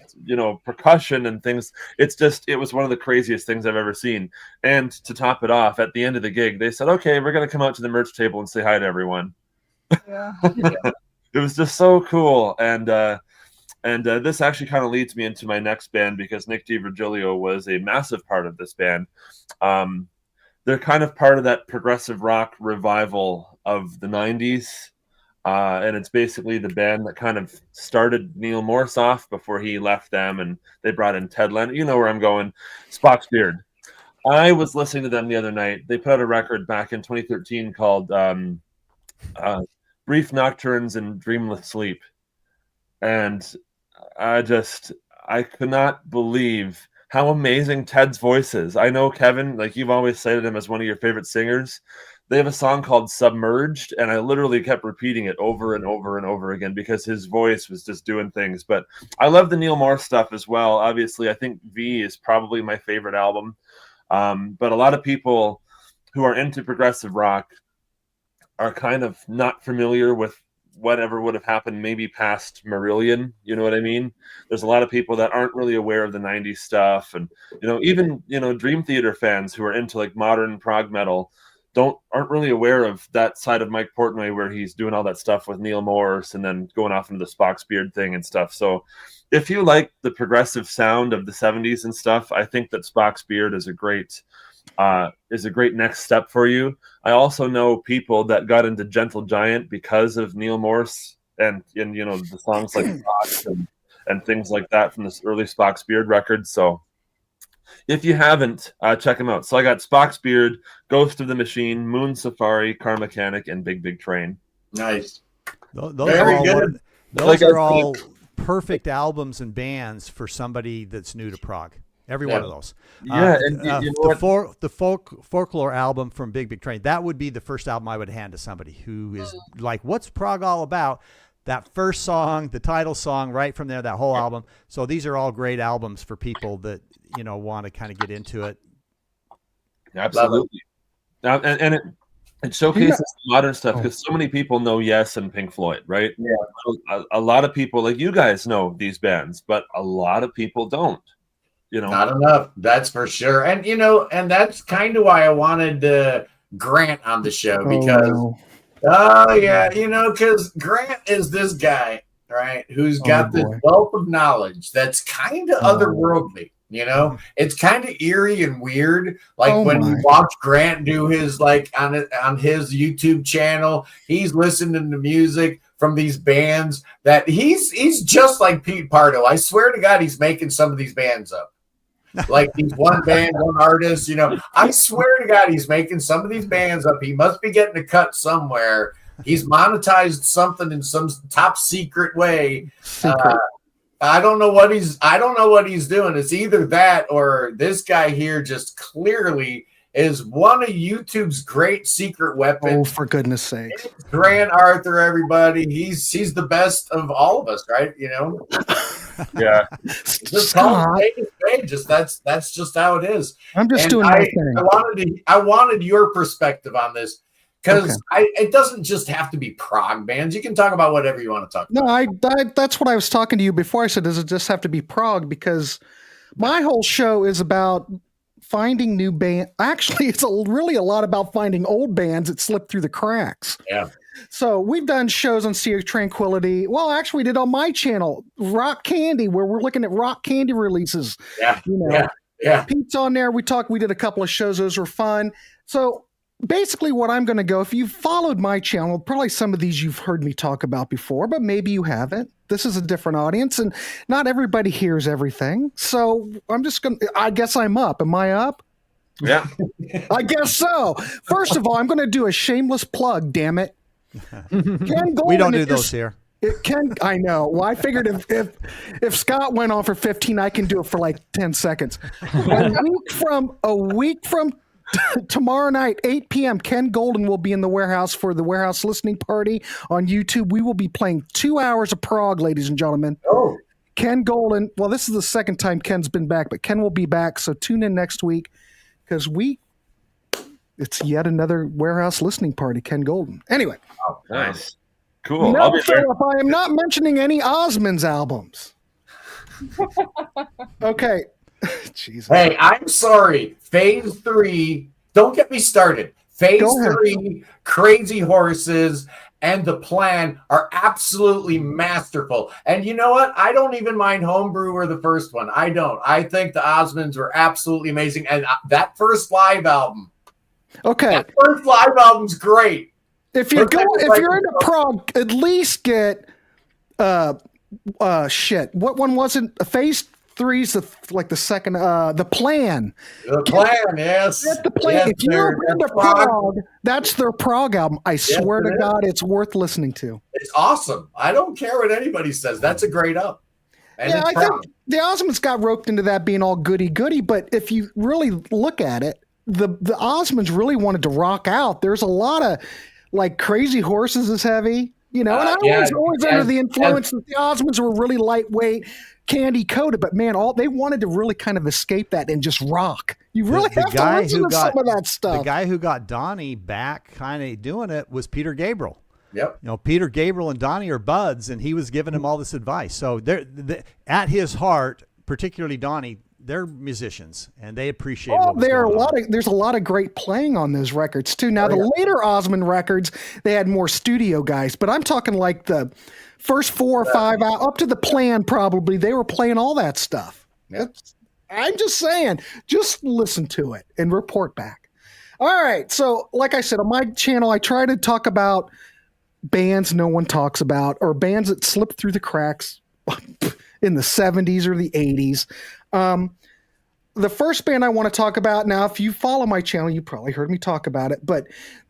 percussion and things. It was one of the craziest things I've ever seen. And to top it off, at the end of the gig, they said, okay, we're going to come out to the merch table and say hi to everyone. Yeah. It was just so cool. And this actually kind of leads me into my next band, because Nick DiVirgilio was a massive part of this band. They're kind of part of that progressive rock revival of the 90s. And it's basically the band that kind of started Neil Morsoff before he left them, and they brought in Ted Leonard. You know where I'm going. Spock's Beard. I was listening to them the other night. They put out a record back in 2013 called Brief Nocturnes and Dreamless Sleep. And I could not believe how amazing Ted's voice is. I know, Kevin, like you've always cited him as one of your favorite singers. They have a song called Submerged, and I literally kept repeating it over and over and over again because his voice was just doing things. But I love the Neil Morse stuff as well. Obviously, I think V is probably my favorite album. But a lot of people who are into progressive rock are kind of not familiar with whatever would have happened maybe past Marillion. You know what I mean? There's a lot of people that aren't really aware of the 90s stuff. And, even, Dream Theater fans who are into like modern prog metal aren't really aware of that side of Mike Portnoy where he's doing all that stuff with Neil Morse and then going off into the Spock's Beard thing and stuff. So if you like the progressive sound of the 70s and stuff, I think that Spock's Beard is a great next step for you. I also know people that got into Gentle Giant because of Neil Morse and the songs like Spock and things like that from this early Spock's Beard record. So if you haven't, check them out. So I got Spock's Beard, Ghost of the Machine, Moon Safari, Car Mechanic, and Big Big Train. Nice. Those are all perfect albums and bands for somebody that's new to prog. Every one of those. Yeah, the folklore album from Big Big Train, that would be the first album I would hand to somebody who is like, what's prog all about? That first song, the title song, right from there, that whole album. So these are all great albums for people that want to kind of get into it. Absolutely. And it showcases modern stuff because so many people know Yes and Pink Floyd, right? Yeah. A lot of people, like you guys, know these bands, but a lot of people don't. Not enough. That's for sure. And and that's kind of why I wanted Grant on the show because because Grant is this guy, right, who's got this wealth of knowledge that's kind of otherworldly. It's kind of eerie and weird. Like when you watch Grant do his on his YouTube channel, he's listening to music from these bands that he's just like Pete Pardo. I swear to God, he's making some of these bands up. Like these one band, one artist, I swear to God, he's making some of these bands up. He must be getting a cut somewhere. He's monetized something in some top secret way. I don't know what he's doing. It's either that or this guy here just clearly is one of YouTube's great secret weapons. Oh, for goodness sake. Grant Arthur, everybody. He's the best of all of us, right? Yeah. Just call it just that's just how it is. I'm just doing my thing. I wanted your perspective on this. Because it doesn't just have to be prog bands. You can talk about whatever you want to talk about. No, that's what I was talking to you before. I said, does it just have to be prog? Because my whole show is about finding new bands. Actually, it's really a lot about finding old bands that slipped through the cracks. Yeah. So we've done shows on Sea of Tranquility. Well, actually, we did on my channel, Rock Candy, where we're looking at rock candy releases. Yeah. Yeah. Pete's on there. We did a couple of shows. Those were fun. So basically what I'm going to go, if you've followed my channel, probably some of these you've heard me talk about before, but maybe you haven't. This is a different audience and not everybody hears everything. So I guess I'm up. Am I up? Yeah. I guess so. First of all, I'm going to do a shameless plug, damn it. We don't do those here. I know. Well, I figured if Scott went on for 15, I can do it for like 10 seconds. A week from tomorrow night, 8 p.m., Ken Golden will be in the warehouse for the warehouse listening party on YouTube. We will be playing 2 hours of prog, ladies and gentlemen. Oh. Ken Golden. Well, this is the second time Ken's been back, but Ken will be back. So tune in next week because it's yet another warehouse listening party, Ken Golden. Anyway. Oh, nice. Cool. No, Philip, I am not mentioning any Osmonds albums. Okay. Jesus. Hey, I'm sorry. Phase 3, don't get me started. Phase 3, Crazy Horses, and The Plan are absolutely masterful. And you know what? I don't even mind Homebrew or the first one. I don't. I think the Osmonds were absolutely amazing. And that first live album. Okay. That first live album's great. If you're into prog, at least get shit. What one wasn't? Phase 3's like the second. The Plan. The Plan, yes. Get the Plan. Yes, if you're into Prog, that's their Prog album. I swear to God, it's worth listening to. It's awesome. I don't care what anybody says. That's a great up. And yeah, I think the Osmonds got roped into that being all goody-goody, but if you really look at it, the Osmonds really wanted to rock out. There's a lot of like Crazy Horses is heavy, and I was always under the influence that the Osmonds were really lightweight, candy coated, but man, they wanted to really kind of escape that and just rock. You really have to listen to some of that stuff. The guy who got Donnie back kind of doing it was Peter Gabriel. Yep. Peter Gabriel and Donnie are buds, and he was giving him all this advice. So they're at his heart, particularly Donnie, they're musicians, and they appreciate. There's a lot of great playing on those records too. Now the later Osmond records, they had more studio guys, but I'm talking like the first 4 or 5 up to the Plan. Probably they were playing all that stuff. Yep. I'm just saying, just listen to it and report back. All right. So, like I said, on my channel, I try to talk about bands no one talks about, or bands that slipped through the cracks in the 70s or the 80s. The first band I want to talk about, now, if you follow my channel, you probably heard me talk about it, but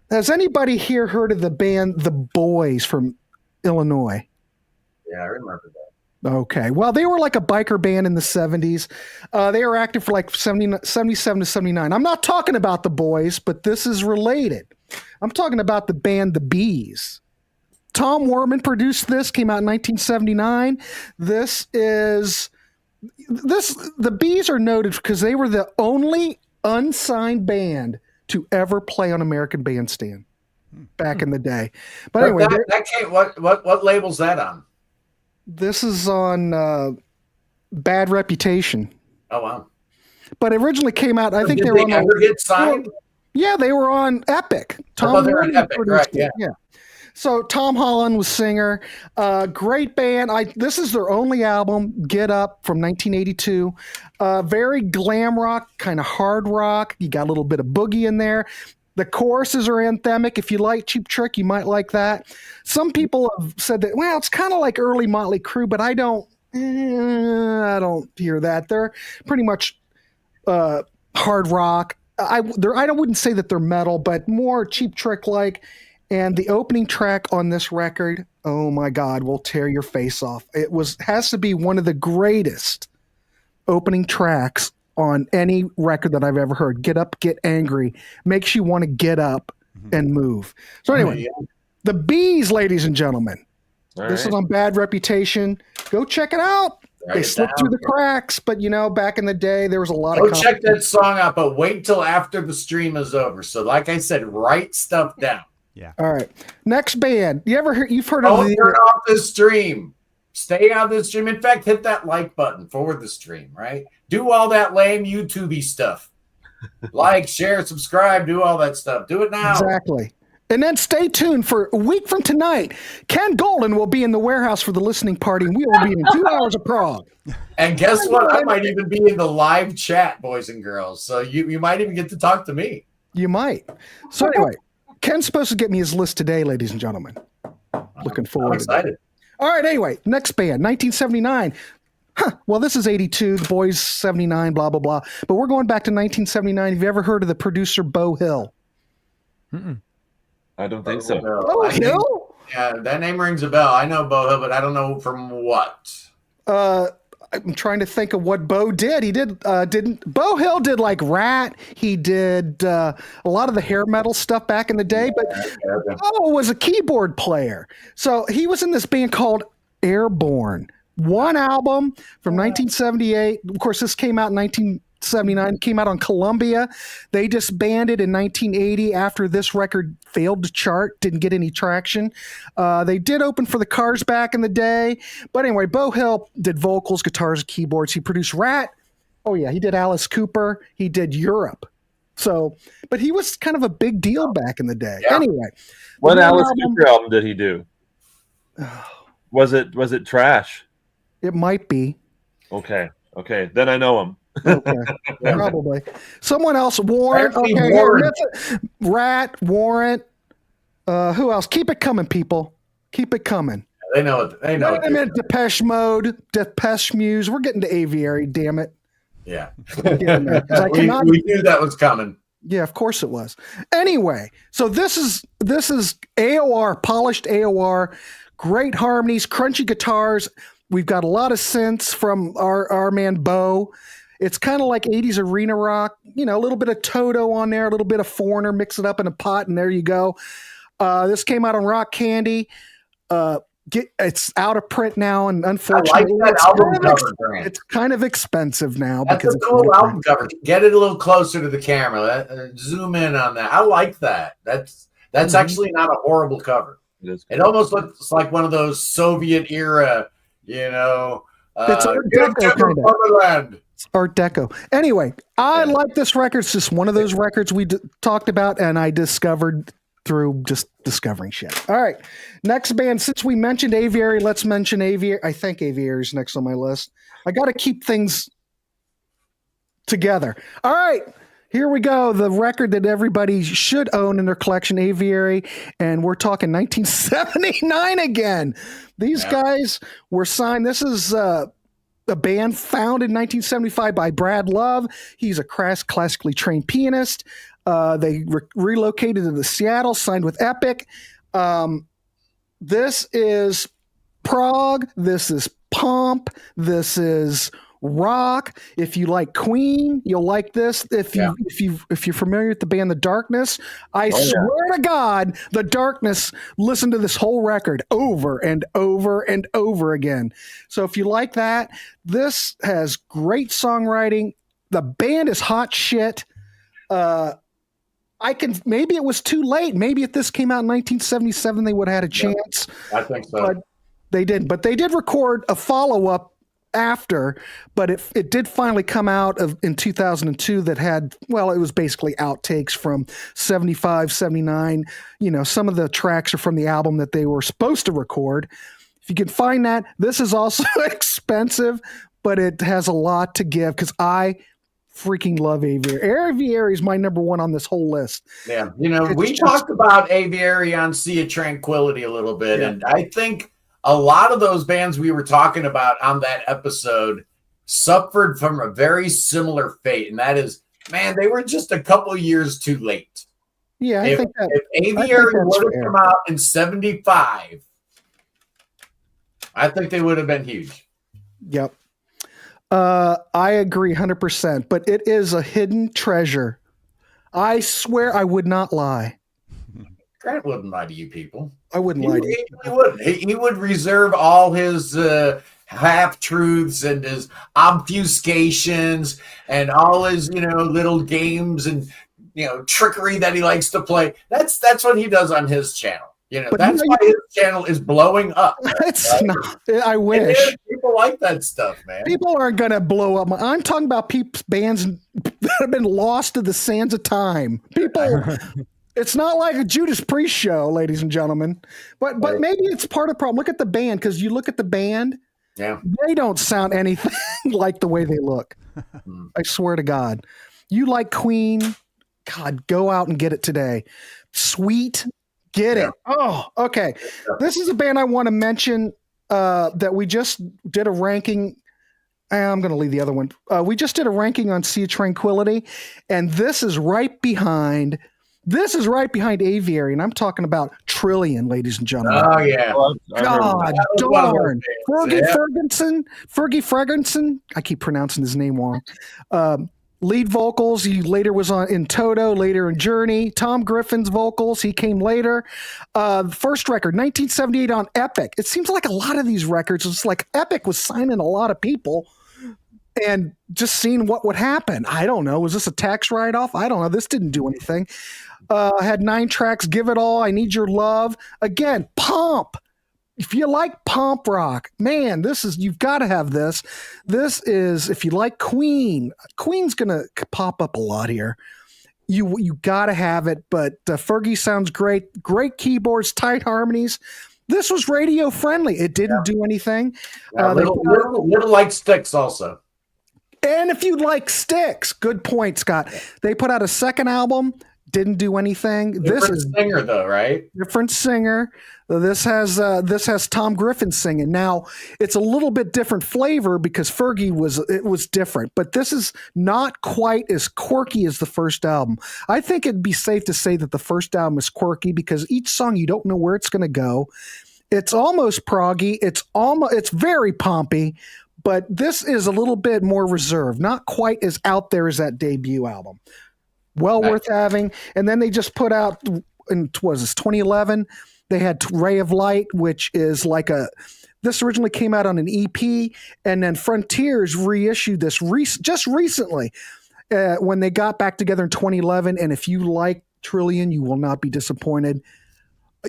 has anybody here heard of the band The Boys from Illinois? Yeah, I remember that. Okay. Well, they were like a biker band in the 70s. They were active for like 77 to 79. I'm not talking about The Boys, but this is related. I'm talking about the band The Bees. Tom Werman produced this, came out in 1979. The Bees are noted because they were the only unsigned band to ever play on American Bandstand back in the day. But anyway, what label's that on? This is on Bad Reputation. Oh wow! But it originally came out. I think did they were on. Ever get signed? Yeah, they were on Epic. Tom they were on Epic, right? Yeah. So Tom Holland was singer. Great band. This is their only album, Get Up, from 1982. Very glam rock, kind of hard rock. You got a little bit of boogie in there. The choruses are anthemic. If you like Cheap Trick, you might like that. Some people have said that, well, it's kind of like early Motley Crue, but I don't hear that. They're pretty much hard rock. I wouldn't say that they're metal, but more Cheap Trick like. And the opening track on this record, oh my God, will tear your face off. Has to be one of the greatest opening tracks on any record that I've ever heard. Get Up, Get Angry. Makes you want to get up and move. So anyway, The Bees, ladies and gentlemen. This is on Bad Reputation. Go check it out. They slipped through the cracks, but back in the day, there was a lot of. Go check that song out, but wait till after the stream is over. So, like I said, write stuff down. Yeah. All right. Next band. You've heard Don't of the. Turn off the stream. Stay on the stream. In fact, hit that like button for the stream. Right. Do all that lame YouTube-y stuff. Like, share, subscribe. Do all that stuff. Do it now. Exactly. And then stay tuned for a week from tonight. Ken Golden will be in the warehouse for the listening party, and we will be in 2 hours of Prog. And guess what? I might even be in the live chat, boys and girls. So you might even get to talk to me. You might. So anyway, Ken's supposed to get me his list today, ladies and gentlemen. Looking forward. I'm excited. All right. Anyway, next band, 1979. Well, this is 82. The Boys 79. Blah blah blah. But we're going back to 1979. Have you ever heard of the producer Beau Hill? I don't think so. Beau Hill? Yeah, that name rings a bell. I know Beau Hill, but I don't know from what. I'm trying to think of what Beau did. He Beau Hill did like Rat. He did a lot of the hair metal stuff back in the day, but Beau was a keyboard player. So he was in this band called Airborne. One album from 1978. Of course, this came out in 1979. Came out on Columbia. They disbanded in 1980 after this record failed to chart, didn't get any traction. They did open for the Cars back in the day. But anyway, Beau Hill did vocals, guitars, keyboards. He produced Rat. Oh, yeah. He did Alice Cooper. He did Europe. So, but he was kind of a big deal back in the day. Yeah. Anyway. What Alice Cooper album did he do? Was it trash? It might be. Okay. Then I know him. Okay, probably. Someone else, Warrant. Okay, Rat, Warrant. Who else? Keep it coming, people. Keep it coming. They know it. They know. Wait a minute, Depeche Mode, Depeche Muse. We're getting to Aviary. Damn it. Yeah. We knew that was coming. Yeah, of course it was. Anyway, so this is AOR, polished AOR, great harmonies, crunchy guitars. We've got a lot of synths from our man Bo. It's kind of like 80s arena rock, a little bit of Toto on there, a little bit of Foreigner, mix it up in a pot, and there you go. This came out on Rock Candy. It's out of print now, and unfortunately, it's kind of expensive now. That's because a cool album cover. Get it a little closer to the camera. Zoom in on that. I like that. That's actually not a horrible cover. It almost looks like one of those Soviet era, it's Art Deco kind of. It's Art Deco. Anyway, I like this record. It's just one of those records we talked about, and I discovered through just discovering shit. All right. Next band, since we mentioned Aviary, let's mention Aviary. I think Aviary is next on my list. I got to keep things together. All right. Here we go. The record that everybody should own in their collection, Aviary. And we're talking 1979 again. These guys were signed. This is a band founded in 1975 by Brad Love. He's a classically trained pianist. They relocated to Seattle, signed with Epic. This is prog. This is pomp. This is rock. If you like Queen, you'll like this. If you're familiar with the band The Darkness, I swear to God, The Darkness, listen to this whole record over and over and over again. So if you like that, this has great songwriting. The band is hot shit. Maybe it was too late. Maybe if this came out in 1977, they would have had a chance. I think so. But they didn't. But they did record a follow-up after, but it did finally come out in 2002 that had, it was basically outtakes from 75, 79. Some of the tracks are from the album that they were supposed to record. If you can find that, this is also expensive, but it has a lot to give because I freaking love Aviary. Aviary is my number one on this whole list. Yeah. We talked about Aviary on Sea of Tranquility a little bit, and I think a lot of those bands we were talking about on that episode suffered from a very similar fate, and that is, man, they were just a couple years too late. Yeah, I think that if Aviary would have come out in 75, I think they would have been huge. Yep. I agree 100%, but it is a hidden treasure. I swear I would not lie. Grant wouldn't lie to you people. I wouldn't lie to you. He wouldn't. He would reserve all his half-truths and his obfuscations and all his, little games and, trickery that he likes to play. That's what he does on his channel. That's why his channel is blowing up. It's not. I wish. People like that stuff, man. People aren't going to blow up. I'm talking about bands that have been lost to the sands of time. People, it's not like a Judas Priest show, ladies and gentlemen. But maybe it's part of the problem. Look at the band, because you look at the band, they don't sound anything like the way they look. I swear to God. You like Queen? God, go out and get it today. Sweet. Get it. Oh, okay. This is a band I want to mention that we just did a ranking. I'm going to leave the other one. We just did a ranking on Sea of Tranquility, and this is right behind Aviary, and I'm talking about Trillion, ladies and gentlemen. Oh, yeah. God darn. Fergie Ferguson. I keep pronouncing his name wrong. Lead vocals, he later was in Toto, later in Journey. Tom Griffin's vocals, he came later. First record, 1978 on Epic. It seems like a lot of these records, it's like Epic was signing a lot of people and just seeing what would happen. I don't know. Was this a tax write-off? I don't know. This didn't do anything. Had 9 tracks, Give It All, I Need Your Love. Again, Pomp. If you like pomp rock, man, you've got to have this. This is, if you like Queen's going to pop up a lot here. You got to have it, but Fergie sounds great. Great keyboards, tight harmonies. This was radio friendly. It didn't do anything. Little like Styx also. And if you like Styx, good point, Scott. They put out a second album. Didn't do anything. This is singer though, right? Different singer. This has Tom Griffin singing. Now it's a little bit different flavor because Fergie was different, but this is not quite as quirky as the first album. I think it'd be safe to say that the first album is quirky because each song you don't know where it's going to go. It's almost proggy. It's very pompy, but this is a little bit more reserved, not quite as out there as that debut album. Well worth having. And then they just put out in 2011. They had Ray of Light, which is like this originally came out on an EP, and then Frontiers reissued this just recently when they got back together in 2011. And if you like Trillion, you will not be disappointed.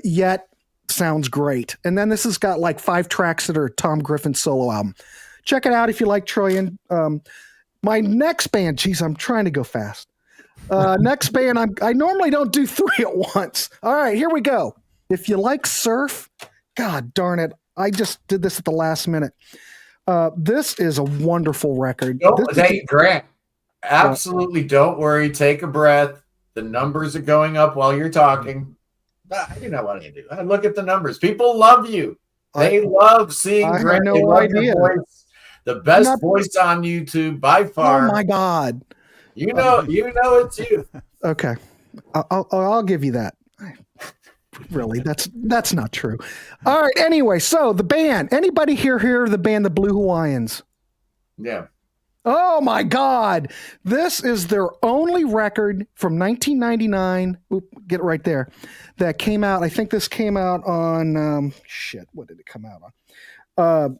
Yet sounds great. And then this has got like 5 tracks that are Tom Griffin's solo album. Check it out if you like Trillion. My next band, geez, I'm trying to go fast. Next band, I normally don't do 3 at once. All right, here we go. If you like surf, God darn it, I just did this at the last minute. This is a wonderful record. Grant, absolutely don't worry. Take a breath. The numbers are going up while you're talking. You know what I do. I look at the numbers. People love you. They love seeing Grant. I have no idea. Voice. The best voice on YouTube by far. Oh my God. You know it's you. Okay, I'll give you that. Really, that's not true. All right. Anyway, so the band. Anybody hear the band, the Blue Hawaiians? Yeah. Oh my God! This is their only record from 1999. Oop, get it right there. That came out. I think this came out on. What did it come out on?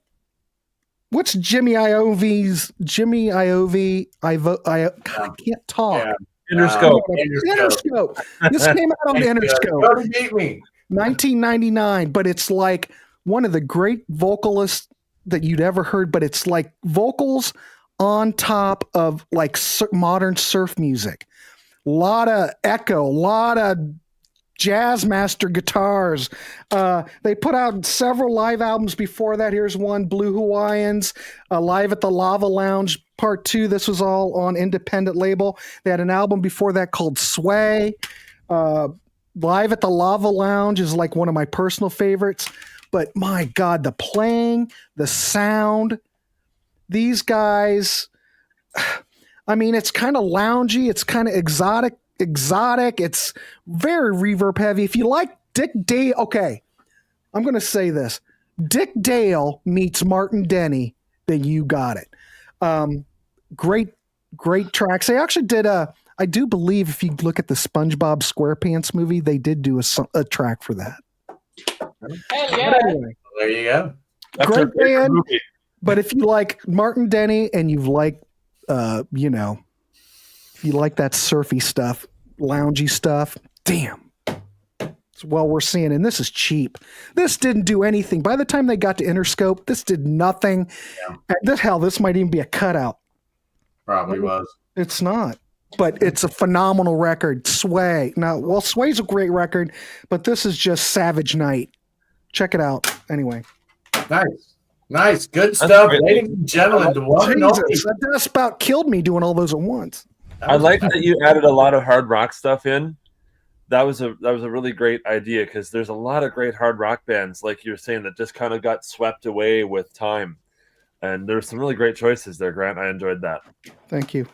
What's Jimmy Iovi's? God, I can't talk. Yeah. Interscope. Interscope. This came out on Interscope. Go to beat me. 1999, but it's like one of the great vocalists that you'd ever heard, but it's like vocals on top of like modern surf music. A lot of echo, a lot of jazz master guitars. They put out several live albums before that. Here's one, Blue Hawaiians, Live at the Lava Lounge Part 2. This was all on independent label. They had an album before that called Sway. Live at the Lava Lounge is like one of my personal favorites. But my God, the playing, the sound, these guys, I mean, it's kind of loungy. It's kind of exotic. It's very reverb heavy. If you like Dick Dale, okay, I'm going to say this. Dick Dale meets Martin Denny, then you got it. Great tracks. They actually did I do believe if you look at the SpongeBob SquarePants movie, they did do a track for that. Hell yeah. Anyway, There you go. Great band. But if you like Martin Denny and you've like, if you like that surfy stuff, loungy stuff, damn, it's well worth seeing. And this is cheap. This didn't do anything. By the time they got to Interscope, this did nothing. Yeah. This might even be a cutout. Probably was. It's not. But it's a phenomenal record. Sway. Now, well, Sway's a great record, but this is just Savage Night. Check it out. Anyway. Nice. Good stuff. Ladies and gentlemen, that just about killed me doing all those at once. I like that you added a lot of hard rock stuff in. That was a really great idea because there's a lot of great hard rock bands, like you were saying, that just kind of got swept away with time. And there's some really great choices there, Grant. I enjoyed that. Thank you.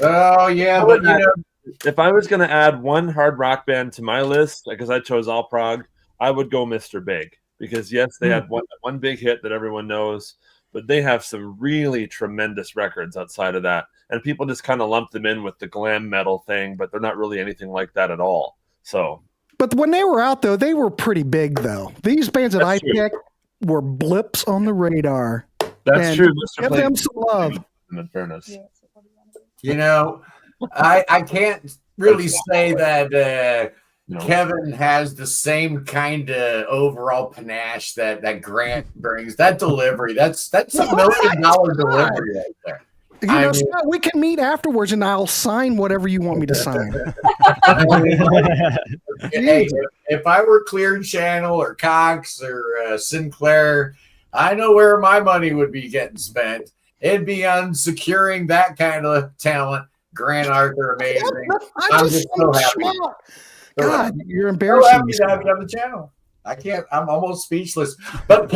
Oh, yeah. But if I was going to add one hard rock band to my list, because I chose all prog, I would go Mr. Big. Because, yes, they had one big hit that everyone knows, but they have some really tremendous records outside of that. And people just kind of lump them in with the glam metal thing, but they're not really anything like that at all. So, but when they were out, though, they were pretty big, though. These bands that I picked were blips on the radar. That's true. Give them some love. In fairness. I can't really say that Kevin has the same kind of overall panache that Grant brings. That delivery, that's a $1 million delivery right there. Scott, we can meet afterwards and I'll sign whatever you want me to sign. Hey, if I were Clear Channel or Cox or Sinclair, I know where my money would be getting spent. It'd be on securing that kind of talent Grant Arthur, amazing. I'm just so happy. God, you're embarrassing. So happy to have you on the channel. I'm almost speechless. But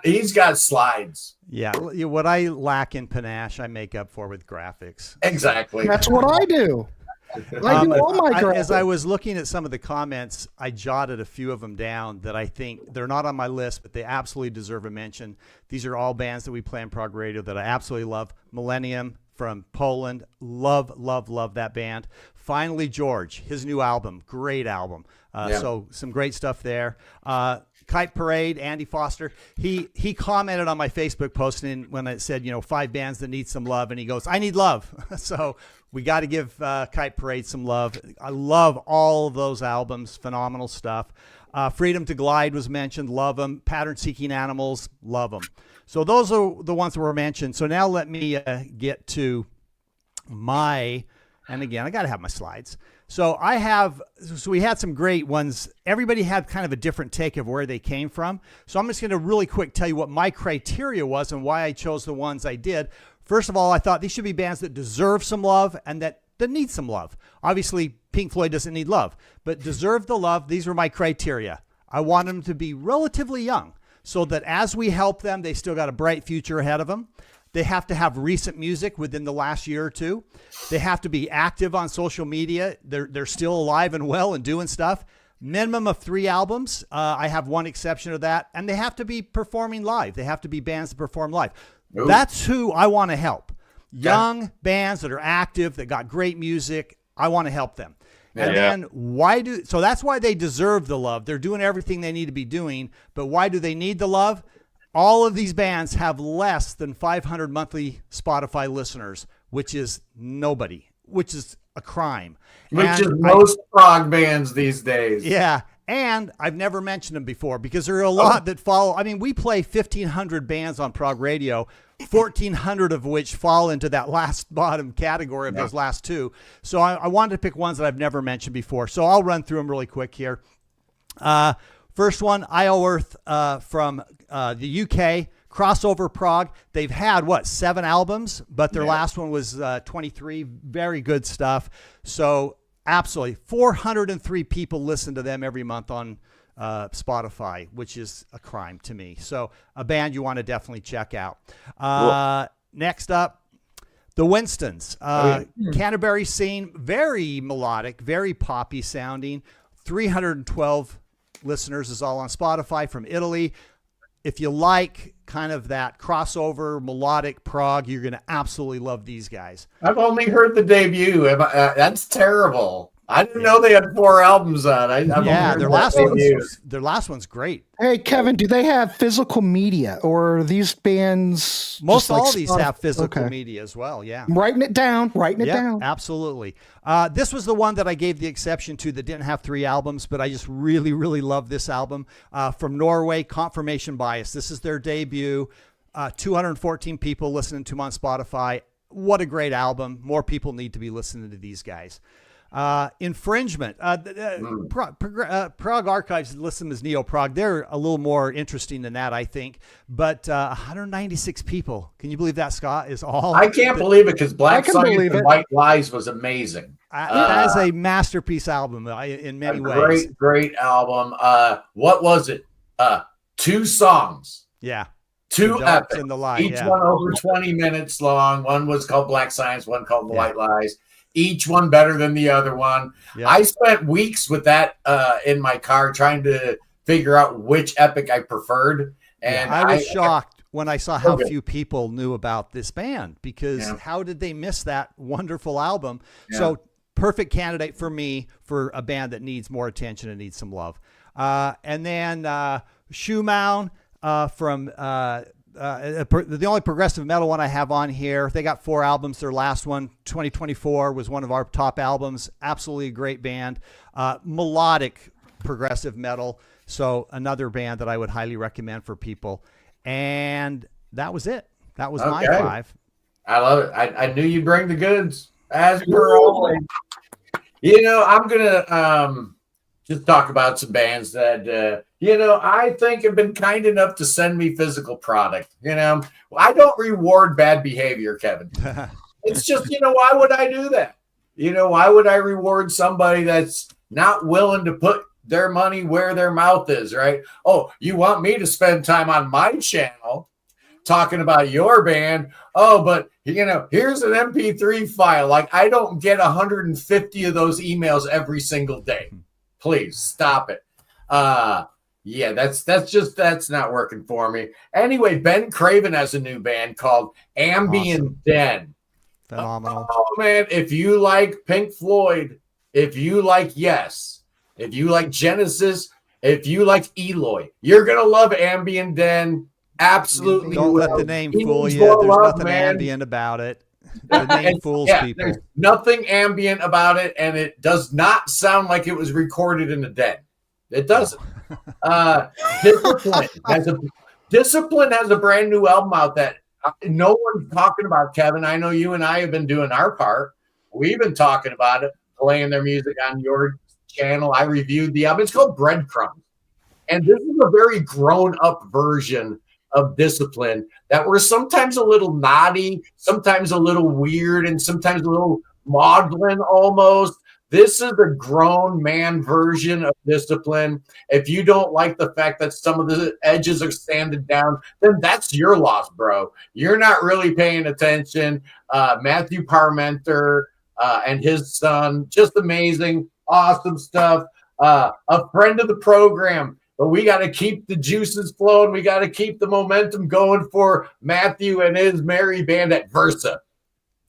he's got slides. Yeah, what I lack in panache, I make up for with graphics. Exactly. That's what I do. I do all my graphics. As I was looking at some of the comments, I jotted a few of them down that I think they're not on my list, but they absolutely deserve a mention. These are all bands that we play on Prog Radio that I absolutely love. Millennium from Poland. Love, love, love that band. Finally, George, his new album. Great album. So some great stuff there. Kite Parade, Andy Foster. He commented on my Facebook post when it said, 5 bands that need some love. And he goes, I need love. So we got to give Kite Parade some love. I love all of those albums. Phenomenal stuff. Freedom to Glide was mentioned. Love them. Pattern Seeking Animals. Love them. So those are the ones that were mentioned. So now let me get to and again, I got to have my slides. So we had some great ones. Everybody had kind of a different take of where they came from. So I'm just going to really quick tell you what my criteria was and why I chose the ones I did. First of all, I thought these should be bands that deserve some love and that need some love. Obviously, Pink Floyd doesn't need love, but deserve the love. These were my criteria. I want them to be relatively young so that as we help them, they still got a bright future ahead of them. They have to have recent music within the last year or two. They have to be active on social media. They're still alive and well and doing stuff. Minimum of 3 albums. I have one exception to that. And they have to be performing live. They have to be bands that perform live. Ooh. That's who I want to help. Young bands that are active, that got great music. I want to help them. And then so that's why they deserve the love. They're doing everything they need to be doing. But why do they need the love? All of these bands have less than 500 monthly Spotify listeners, which is nobody, which is a crime. Which is most prog bands these days. Yeah. And I've never mentioned them before because there are a lot that follow. I mean, we play 1,500 bands on Prog Radio, 1,400 of which fall into that last bottom category of those last 2. So I wanted to pick ones that I've never mentioned before. So I'll run through them really quick here. First one, Isle Earth from the UK, crossover prog. They've had 7 albums, but their last one was 23. Very good stuff. So absolutely 403 people listen to them every month on Spotify, which is a crime to me. So a band you want to definitely check out. Next up, the Winstons, Canterbury scene, very melodic, very poppy sounding. 312 listeners is all on Spotify from Italy. If you like kind of that crossover melodic prog, you're going to absolutely love these guys. I've only heard the debut. That's terrible. I didn't know they had 4 albums on. Their last one's great. Hey, Kevin, do they have physical media or are these bands? Most all these have physical media as well. Yeah. I'm writing it down. Absolutely. This was the one that I gave the exception to that didn't have 3 albums, but I just really, really love this album. From Norway, Confirmation Bias. This is their debut. 214 people listening to them on Spotify. What a great album. More people need to be listening to these guys. Infringement. Prog Archives list them as neo-prog. They're a little more interesting than that, I think. But 196 people. Can you believe that, Scott? Is all? I can't believe it because Black Science and White Lies was amazing. That is a masterpiece album in many ways. Great album. What was it? 2 songs. Yeah. 2 epics. And the light. Each one over 20 minutes long. One was called Black Science, one called The White Lies. Each one better than the other one. Yeah. I spent weeks with that in my car trying to figure out which epic I preferred. And I was shocked when I saw how few people knew about this band because how did they miss that wonderful album? Yeah. So perfect candidate for me for a band that needs more attention and needs some love. And then Schumann from the only progressive metal one I have on here. They got 4 albums. Their last one, 2024, was one of our top albums. Absolutely a great band. Melodic progressive metal. So another band that I would highly recommend for people. And that was it. That was my 5. I love it. I knew you'd bring the goods as per always. I'm going to just talk about some bands that, I think have been kind enough to send me physical product. I don't reward bad behavior, Kevin. It's just, why would I do that? Why would I reward somebody that's not willing to put their money where their mouth is, right? Oh, you want me to spend time on my channel talking about your band? Oh, but here's an MP3 file. Like, I don't get 150 of those emails every single day. Please stop it. Yeah, that's not working for me. Anyway, Ben Craven has a new band called Ambient Den. Phenomenal. Oh man, if you like Pink Floyd, if you like Yes, if you like Genesis, if you like Eloy, you're gonna love Ambient Den. Absolutely. Don't let the name fool you. There's nothing ambient about it. The name fools people. There's nothing ambient about it, and it does not sound like it was recorded in a den. It doesn't. Discipline has a brand new album out that no one's talking about, Kevin. I know you and I have been doing our part. We've been talking about it, playing their music on your channel. I reviewed the album. It's called Breadcrumbs. And this is a very grown-up version of Discipline that were sometimes a little naughty, sometimes a little weird, and sometimes a little maudlin almost. This is a grown man version of Discipline. If you don't like the fact that some of the edges are sanded down, then that's your loss, bro. You're not really paying attention. Matthew Parmenter and his son, just amazing, awesome stuff. A friend of the program, but we got to keep the juices flowing. We got to keep the momentum going for Matthew and his merry band at Versa.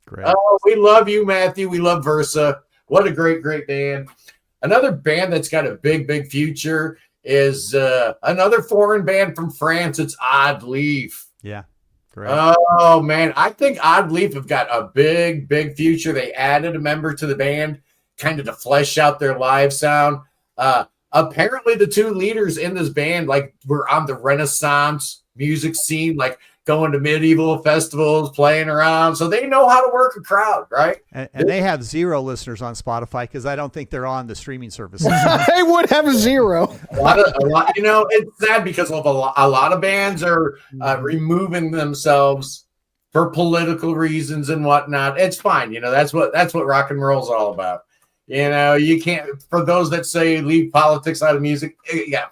Great. Oh, we love you, Matthew. We love Versa. What a great, great band. Another band that's got a big, big future is another foreign band from France. It's Odd Leaf. Yeah. Great. Oh, man. I think Odd Leaf have got a big, big future. They added a member to the band kind of to flesh out their live sound. Apparently, the two leaders in this band were on the Renaissance music scene, going to medieval festivals, playing around. So they know how to work a crowd, right? And they have 0 listeners on Spotify because I don't think they're on the streaming services. They would have 0. A lot, it's sad because of a lot of bands are removing themselves for political reasons and whatnot. It's fine. That's what rock and roll is all about. You can't, for those that say leave politics out of music. Yeah.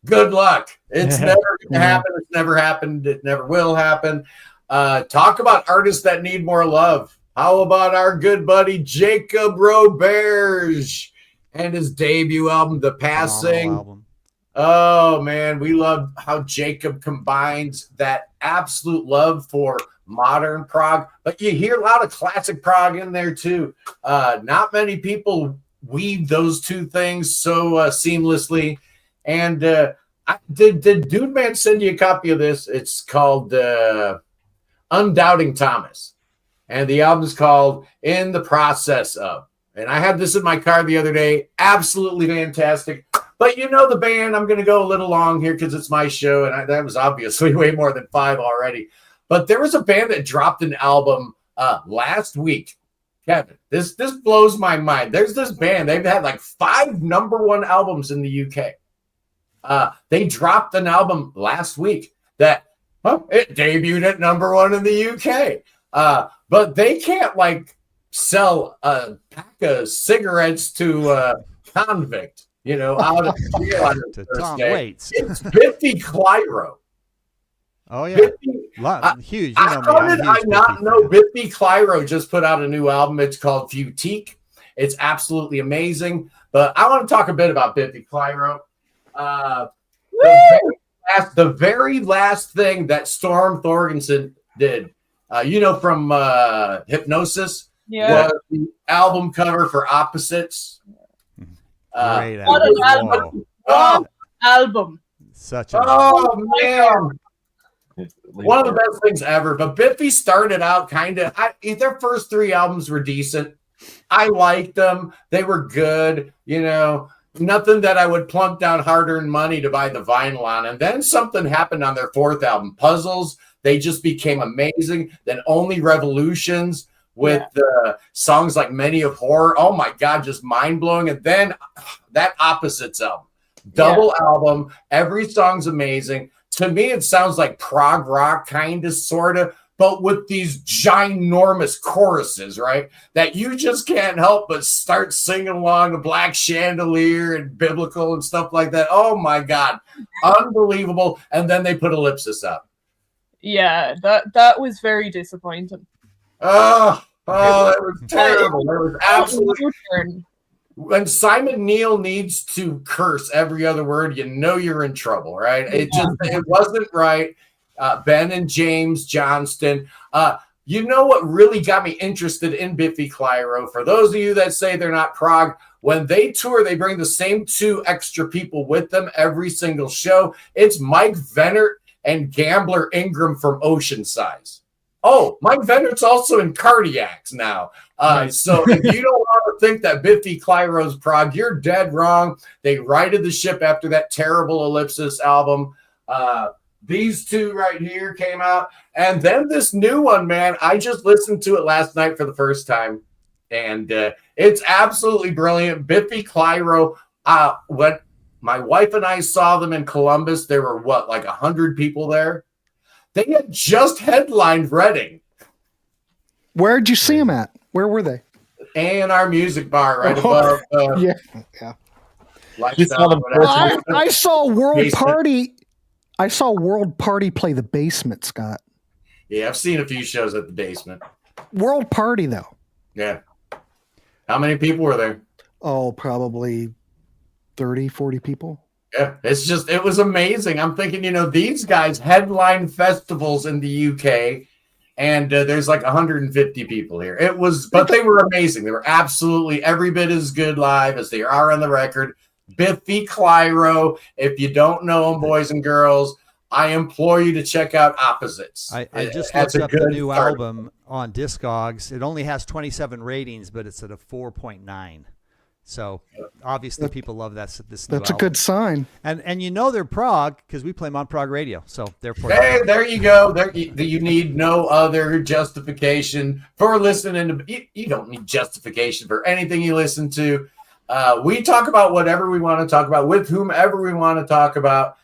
Good luck. It's never going to happen. It's never happened. It never will happen. Talk about artists that need more love. How about our good buddy Jacob Roberge and his debut album, The Passing? Oh, man. We love how Jacob combines that absolute love for modern prog, but you hear a lot of classic prog in there too. Not many people weave those two things so seamlessly. And did Dude Man send you a copy of this? It's called Undoubting Thomas. And the album's called In the Process Of. And I had this in my car the other day. Absolutely fantastic. But the band, I'm going to go a little long here because it's my show. And that was obviously way more than 5 already. But there was a band that dropped an album last week. Kevin, this blows my mind. There's this band. They've had 5 number-1 albums in the UK. They dropped an album last week that it debuted at number-1 in the UK. But they can't sell a pack of cigarettes to a convict, out of jail on to Thursday. Tom Waits. It's Biffy Clyro. Oh, yeah. Biffy, huge. How did I not know Biffy Clyro just put out a new album? It's called Futique. It's absolutely amazing. But I want to talk a bit about Biffy Clyro. The very last thing that Storm Thorgerson did, from Hypnosis, was the album cover for Opposites. Great what an album. Album. Such a man. One of the best things ever. But Biffy started out their first 3 albums were decent. I liked them. They were good. Nothing that I would plunk down hard-earned money to buy the vinyl on. And then something happened on their 4th album, Puzzles. They just became amazing. Then Only Revolutions with songs like Many of Horror. Oh, my God, just mind-blowing. And then that Opposites album. Double album. Every song's amazing. To me, it sounds like prog rock, kind of, sort of, but with these ginormous choruses, right? That you just can't help but start singing along the Black Chandelier and biblical and stuff like that. Oh my God. Unbelievable. And then they put Ellipsis up. Yeah, that was very disappointing. Oh, that was terrible. That was absolutely. When Simon Neil needs to curse every other word, you know you're in trouble, right? It wasn't right. Ben and James Johnston. You know what really got me interested in Biffy Clyro? For those of you that say they're not Prog, when they tour, they bring the same 2 extra people with them every single show. It's Mike Vennert and Gambler Ingram from Ocean Size. Oh, Mike Vennert's also in Cardiacs now. So if you don't want to think that Biffy Clyro's Prog, you're dead wrong. They righted the ship after that terrible Ellipsis album. These 2 right here came out. And then this new one, man, I just listened to it last night for the first time. And it's absolutely brilliant. Biffy Clyro, when my wife and I saw them in Columbus, there were, like 100 people there? They had just headlined Reading. Where'd you see them at? Where were they? A&R Music Bar right above. Yeah. I saw World Party. I saw World Party play the Basement, Scott. Yeah, I've seen a few shows at the Basement. World Party, though. Yeah. How many people were there? Oh, probably 30, 40 people. Yeah, it was amazing. I'm thinking, these guys headline festivals in the UK, and there's like 150 people here. But they were amazing. They were absolutely every bit as good live as they are on the record. Biffy Clyro. If you don't know them, boys and girls, I implore you to check out Opposites. I just looked up the new album on Discogs. It only has 27 ratings, but it's at a 4.9. So obviously people love this new That's album. A good sign. And they're Prog because we play them on Prog Radio. So therefore, hey, there you go. You need no other justification for listening to. You don't need justification for anything you listen to. We talk about whatever we want to talk about with whomever we want to talk about.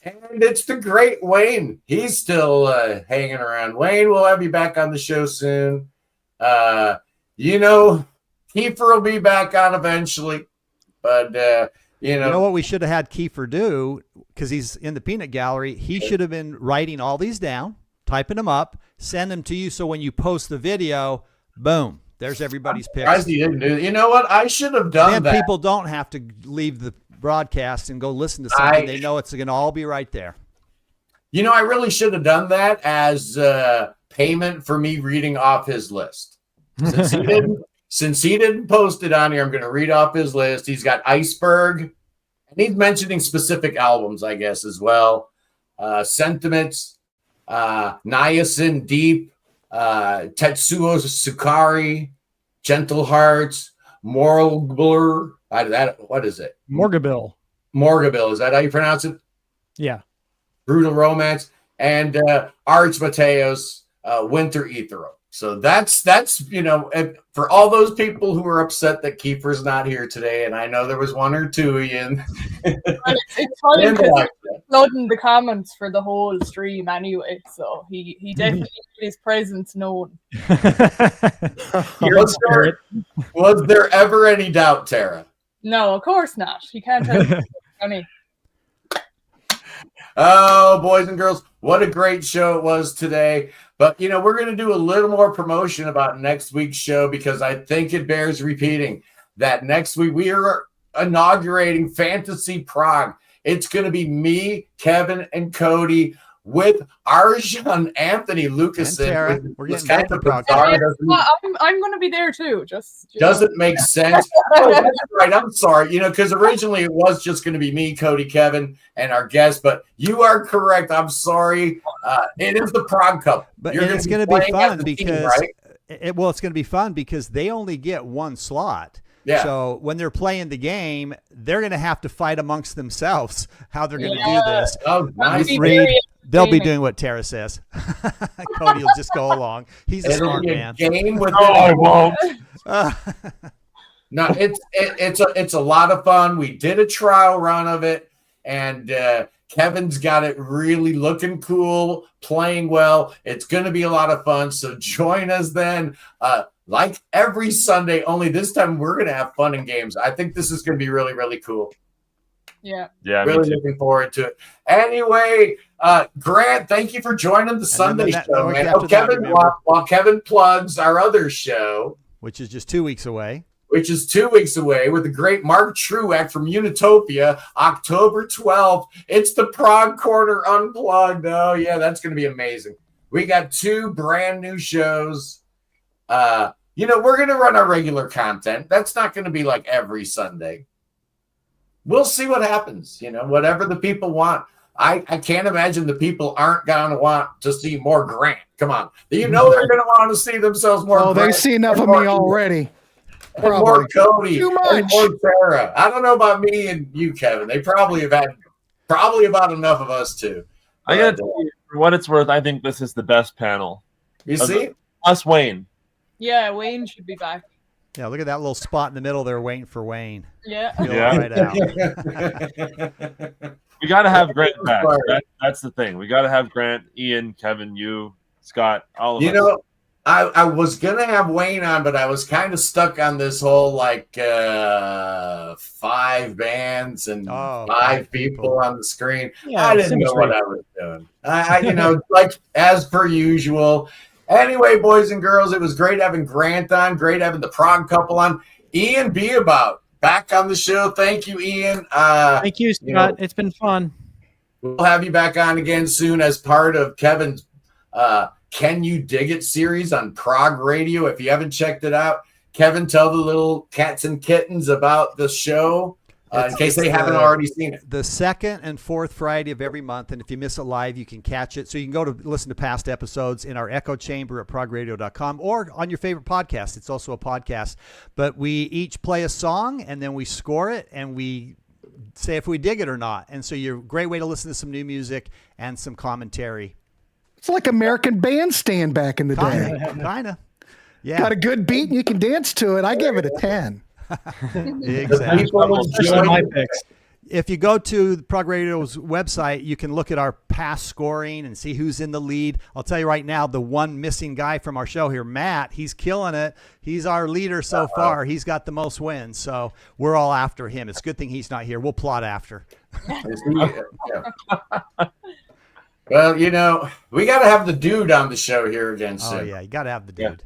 And it's the great Wayne. He's still hanging around. Wayne, we'll have you back on the show soon. Kiefer will be back on eventually, but you know what we should have had Kiefer do, because he's in the peanut gallery. He should have been writing all these down, typing them up, send them to you. So when you post the video, boom, there's everybody's picks. He didn't do. You know what? I should have done that. People don't have to leave the broadcast and go listen to something. They know it's going to all be right there. I really should have done that as payment for me reading off his list. Since he didn't post it on here, I'm going to read off his list. He's got Iceberg, and he's mentioning specific albums, I guess, as well. Sentiments, Niacin Deep, Tetsuo Sukari, Gentle Hearts, Moral Blur. What is it? Morgabill. Is that how you pronounce it? Yeah. Brutal Romance, and Arch Mateos, Winter Ethereal. So that's for all those people who are upset that Kiefer's not here today, and I know there was one or two of you. It's funny because he's flooding the comments for the whole stream anyway, so he definitely made his presence known. Was there ever any doubt, Tara? No, of course not. He can't have any. Oh, boys and girls, what a great show it was today. But, we're going to do a little more promotion about next week's show because I think it bears repeating that next week we are inaugurating Fantasy Prog. It's going to be me, Kevin, and Cody with Arjan Anthony Lucasen. We're getting back to Prog. I'm going to be there too. Just doesn't make sense. Oh, that's right. I'm sorry. Because originally it was just going to be me, Cody, Kevin, and our guest. But you are correct. I'm sorry. It is the Prog Cup. But it's going to be fun because it's going to be fun because they only get one slot. Yeah. So when they're playing the game, they're going to have to fight amongst themselves how they're going to do this. Oh, nice. They'll be doing what Tara says. Cody will just go along. He's a smart man. Game with I won't. No, it's a lot of fun. We did a trial run of it, and Kevin's got it really looking cool, playing well. It's going to be a lot of fun. So join us then. Like every Sunday, only this time we're going to have fun and games. I think this is going to be really, really cool. Yeah. Yeah. Really looking forward to it. Anyway, Grant, thank you for joining the Sunday show, man. While Kevin plugs our other show, which is just 2 weeks away. Which is 2 weeks away with the great Mark Trueck from Unitopia, October 12th. It's the Prog Corner Unplugged. Oh, yeah, that's going to be amazing. We got 2 brand new shows. We're going to run our regular content. That's not going to be like every Sunday. We'll see what happens, whatever the people want. I can't imagine the people aren't going to want to see more Grant. Come on. They're going to want to see themselves more Grant. They see enough of me already. And more Cody. Too much. And more Tara. I don't know about me and you, Kevin. They probably have had about enough of us, too. I got to tell you, for what it's worth, I think this is the best panel. You see? Plus Wayne. Yeah, Wayne should be back. Yeah, look at that little spot in the middle there waiting for Wayne. Yeah. Right out. We got to have Grant back. That's the thing. We got to have Grant, Ian, Kevin, you, Scott, all of us. I was going to have Wayne on, but I was kind of stuck on this whole 5 bands and 5 people on the screen. Yeah, I didn't know what I was doing. Like as per usual. Anyway, boys and girls, it was great having Grant on, great having the Prog couple on. Ian Beabout back on the show. Thank you, Ian. Thank you, Scott. It's been fun. We'll have you back on again soon as part of Kevin's Can You Dig It series on Prog Radio. If you haven't checked it out, Kevin, tell the little cats and kittens about the show. In case they haven't already seen it. The 2nd and 4th Friday of every month, and if you miss it live, you can catch it. So you can go to listen to past episodes in our echo chamber at progradio.com or on your favorite podcast. It's also a podcast. But we each play a song, and then we score it, and we say if we dig it or not. And so you're a great way to listen to some new music and some commentary. It's like American Bandstand back in the day. Kind of. Yeah. Got a good beat, and you can dance to it. I give it a 10. Exactly. My picks. If you go to Prog Radio's website, you can look at our past scoring and see who's in the lead. I'll tell you right now, the one missing guy from our show here, Matt, he's killing it. He's our leader so far. He's got the most wins, so we're all after him. It's a good thing he's not here. We'll plot after. Well, we got to have the dude on the show here again soon. Oh, yeah, you got to have the dude.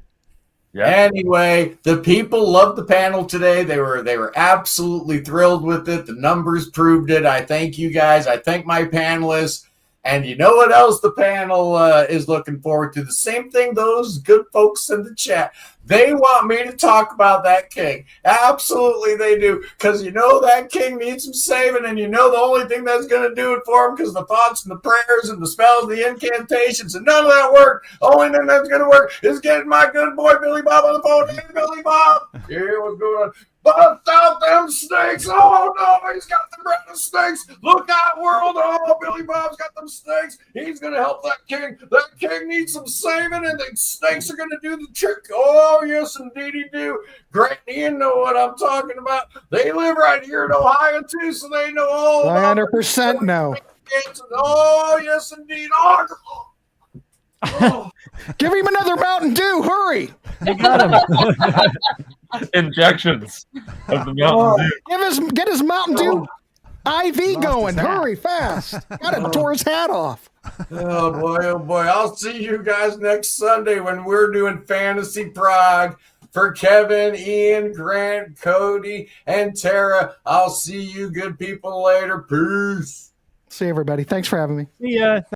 Yeah. Anyway, the people loved the panel today. They were absolutely thrilled with it. The numbers proved it. I thank you guys. I thank my panelists. And you know what else the panel is looking forward to? The same thing those good folks in the chat. They want me to talk about that king. Absolutely they do. Because that king needs some saving. And the only thing that's going to do it for him, because the thoughts and the prayers and the spells and the incantations and none of that work. Only thing that's going to work is getting my good boy Billy Bob on the phone. Hey, Billy Bob. Yeah, what's going on? Bust out them snakes. Oh, no, he's got the bread of snakes. Look out, world. Oh, Billy Bob's got them snakes. He's going to help that king. That king needs some saving, and the snakes are going to do the trick. Oh, yes, indeed he do. Grant and Ian know what I'm talking about. They live right here in Ohio, too, so they know all about 100% no. Oh, yes, indeed. Oh. Give him another Mountain Dew. Hurry. You got him. Injections of the Mountain Dew. Get his Mountain Dew IV going. Hurry, fast. Got him. Tore his hat off. Oh boy. I'll see you guys next Sunday when we're doing Fantasy Prog. For Kevin, Ian, Grant, Cody, and Tara, I'll see you good people later. Peace. See everybody. Thanks for having me. See ya.